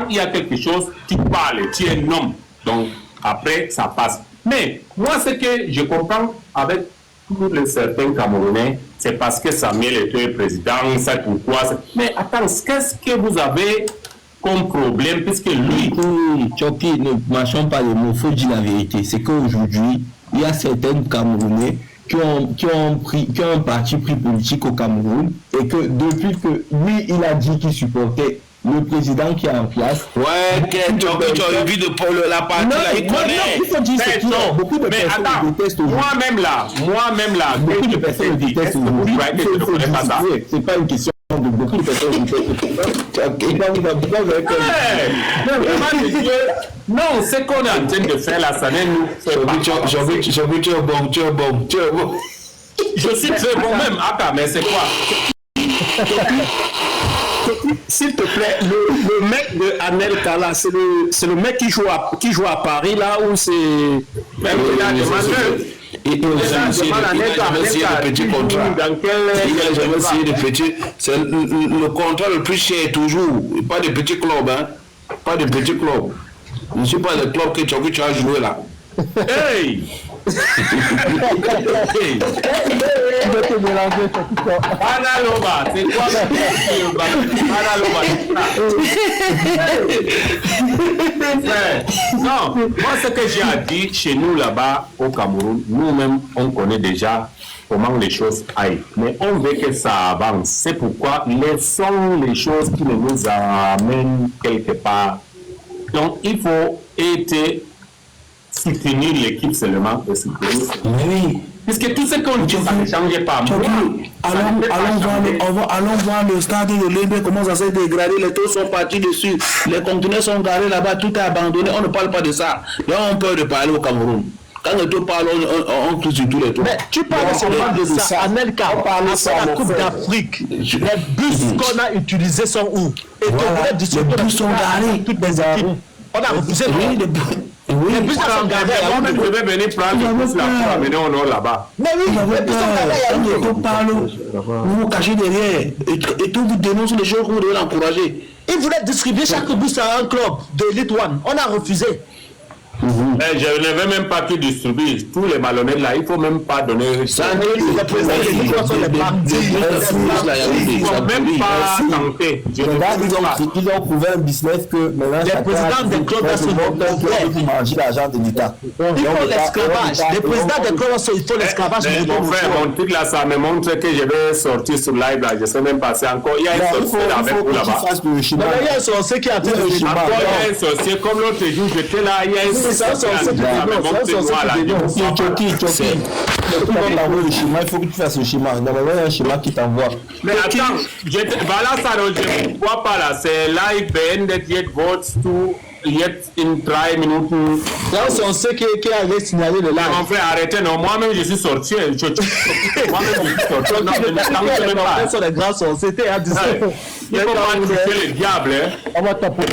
[SPEAKER 1] il y a quelque chose, tu parles, tu es un homme. Donc, après, ça passe. Mais moi, ce que je comprends avec tous les certains Camerounais, c'est parce que Samuel Eto'o est président, c'est pourquoi. Mais attends, qu'est-ce que vous avez comme problème, puisque lui...
[SPEAKER 7] Choki, ne marchons pas les mots, il faut dire la vérité. C'est qu'aujourd'hui, il y a certains Camerounais qui ont un parti pris politique au Cameroun et que depuis que lui, il a dit qu'il supportait le président qui est en place.
[SPEAKER 9] Ouais, tu as envie de la partie là, il connaît.
[SPEAKER 7] Il faut dire c'est qui. Beaucoup de personnes le détestent aujourd'hui.
[SPEAKER 1] Moi-même là,
[SPEAKER 7] beaucoup de personnes le détestent aujourd'hui. C'est pas une question de beaucoup de personnes le détestent.
[SPEAKER 1] Non, ce qu'on est en train de faire là, ça ne nous fait pas.
[SPEAKER 9] Tu es bon.
[SPEAKER 1] Je suis très bon même. Attends, mais c'est quoi?
[SPEAKER 8] S'il te plaît, le mec de Anel Kala, c'est le mec qui joue à Paris là où c'est.
[SPEAKER 9] Il a jamais essayé de petits contrats. Il a jamais essayé de petits. C'est le contrat le plus cher toujours. Pas de petits clubs, hein. Pas de petits clubs. Je ne suis pas le club que tu as joué là.
[SPEAKER 1] Hey!
[SPEAKER 2] Tu veux te mélanger,
[SPEAKER 1] Analoba, c'est quoi? Non, moi ce que j'ai à dire chez nous là-bas au Cameroun, nous-mêmes on connaît déjà comment les choses aillent. Mais on veut que ça avance. C'est pourquoi laissons les choses qui nous amènent quelque part. Donc il faut être soutenir l'équipe seulement et soutenir.
[SPEAKER 9] Oui.
[SPEAKER 1] Puisque tout ce qu'on dit, ça ne change pas.
[SPEAKER 9] Allons voir le stade de l'Olympique, comment ça s'est dégradé, les taux sont partis dessus, les conteneurs sont garés là-bas, tout est abandonné, on ne parle pas de ça. Là, on peut de parler au Cameroun. Quand les taux parlent, on touche sur tous les tours.
[SPEAKER 2] Mais tu parles seulement de ça. Anelka, après la Coupe d'Afrique, les bus qu'on a utilisés sont où? Et
[SPEAKER 9] les bus sont garés.
[SPEAKER 2] Toutes les équipes. On a refusé.
[SPEAKER 1] Oui, les bus sont garés. Je vais venir prendre le bus là pour amener au nord là-bas.
[SPEAKER 2] Mais oui, les bus sont garés.
[SPEAKER 9] Vous vous cachez derrière. Et tout vous dénonce les gens que vous devez l'encourager.
[SPEAKER 2] Ils voulaient distribuer chaque bus à un club de Elite One. On a refusé.
[SPEAKER 1] Je ne vais même pas qu'ils distribuent tous les malhonnêtes là, il ne faut même pas donner. Ça ne faut même pas tenter.
[SPEAKER 7] Ils ont trouvé un business que maintenant
[SPEAKER 2] les présidents des clubs
[SPEAKER 7] pour manger l'argent de l'État.
[SPEAKER 2] Il faut l'esclavage. Les présidents des clubs, il faut l'esclavage.
[SPEAKER 1] Mon frère, mon truc là, ça me montre que je vais sortir sur live là. Je ne sais même pas. C'est encore. Il y a un sorcier là avec vous là-bas.
[SPEAKER 2] Il y a un sorcier qui a été
[SPEAKER 1] il y a un sorcier comme l'autre jour, j'étais là. Il y a un sorcier.
[SPEAKER 7] Il faut que tu fasses le schéma. Normalement, il y a un schéma qui t'envoie.
[SPEAKER 1] Mais attends, voilà ça, je ne vois pas là. C'est live beendet yet votes to yet in 3 minutes.
[SPEAKER 2] Là, on sait qui avait signalé le live.
[SPEAKER 1] Mon frère, arrêtez, non. Moi-même, je suis sorti. Moi-même, je suis sorti. Non, je ne pas.
[SPEAKER 2] Sur les grands sorciers, c'était à 17.
[SPEAKER 1] Il faut pas toucher le diable.
[SPEAKER 2] On va taper.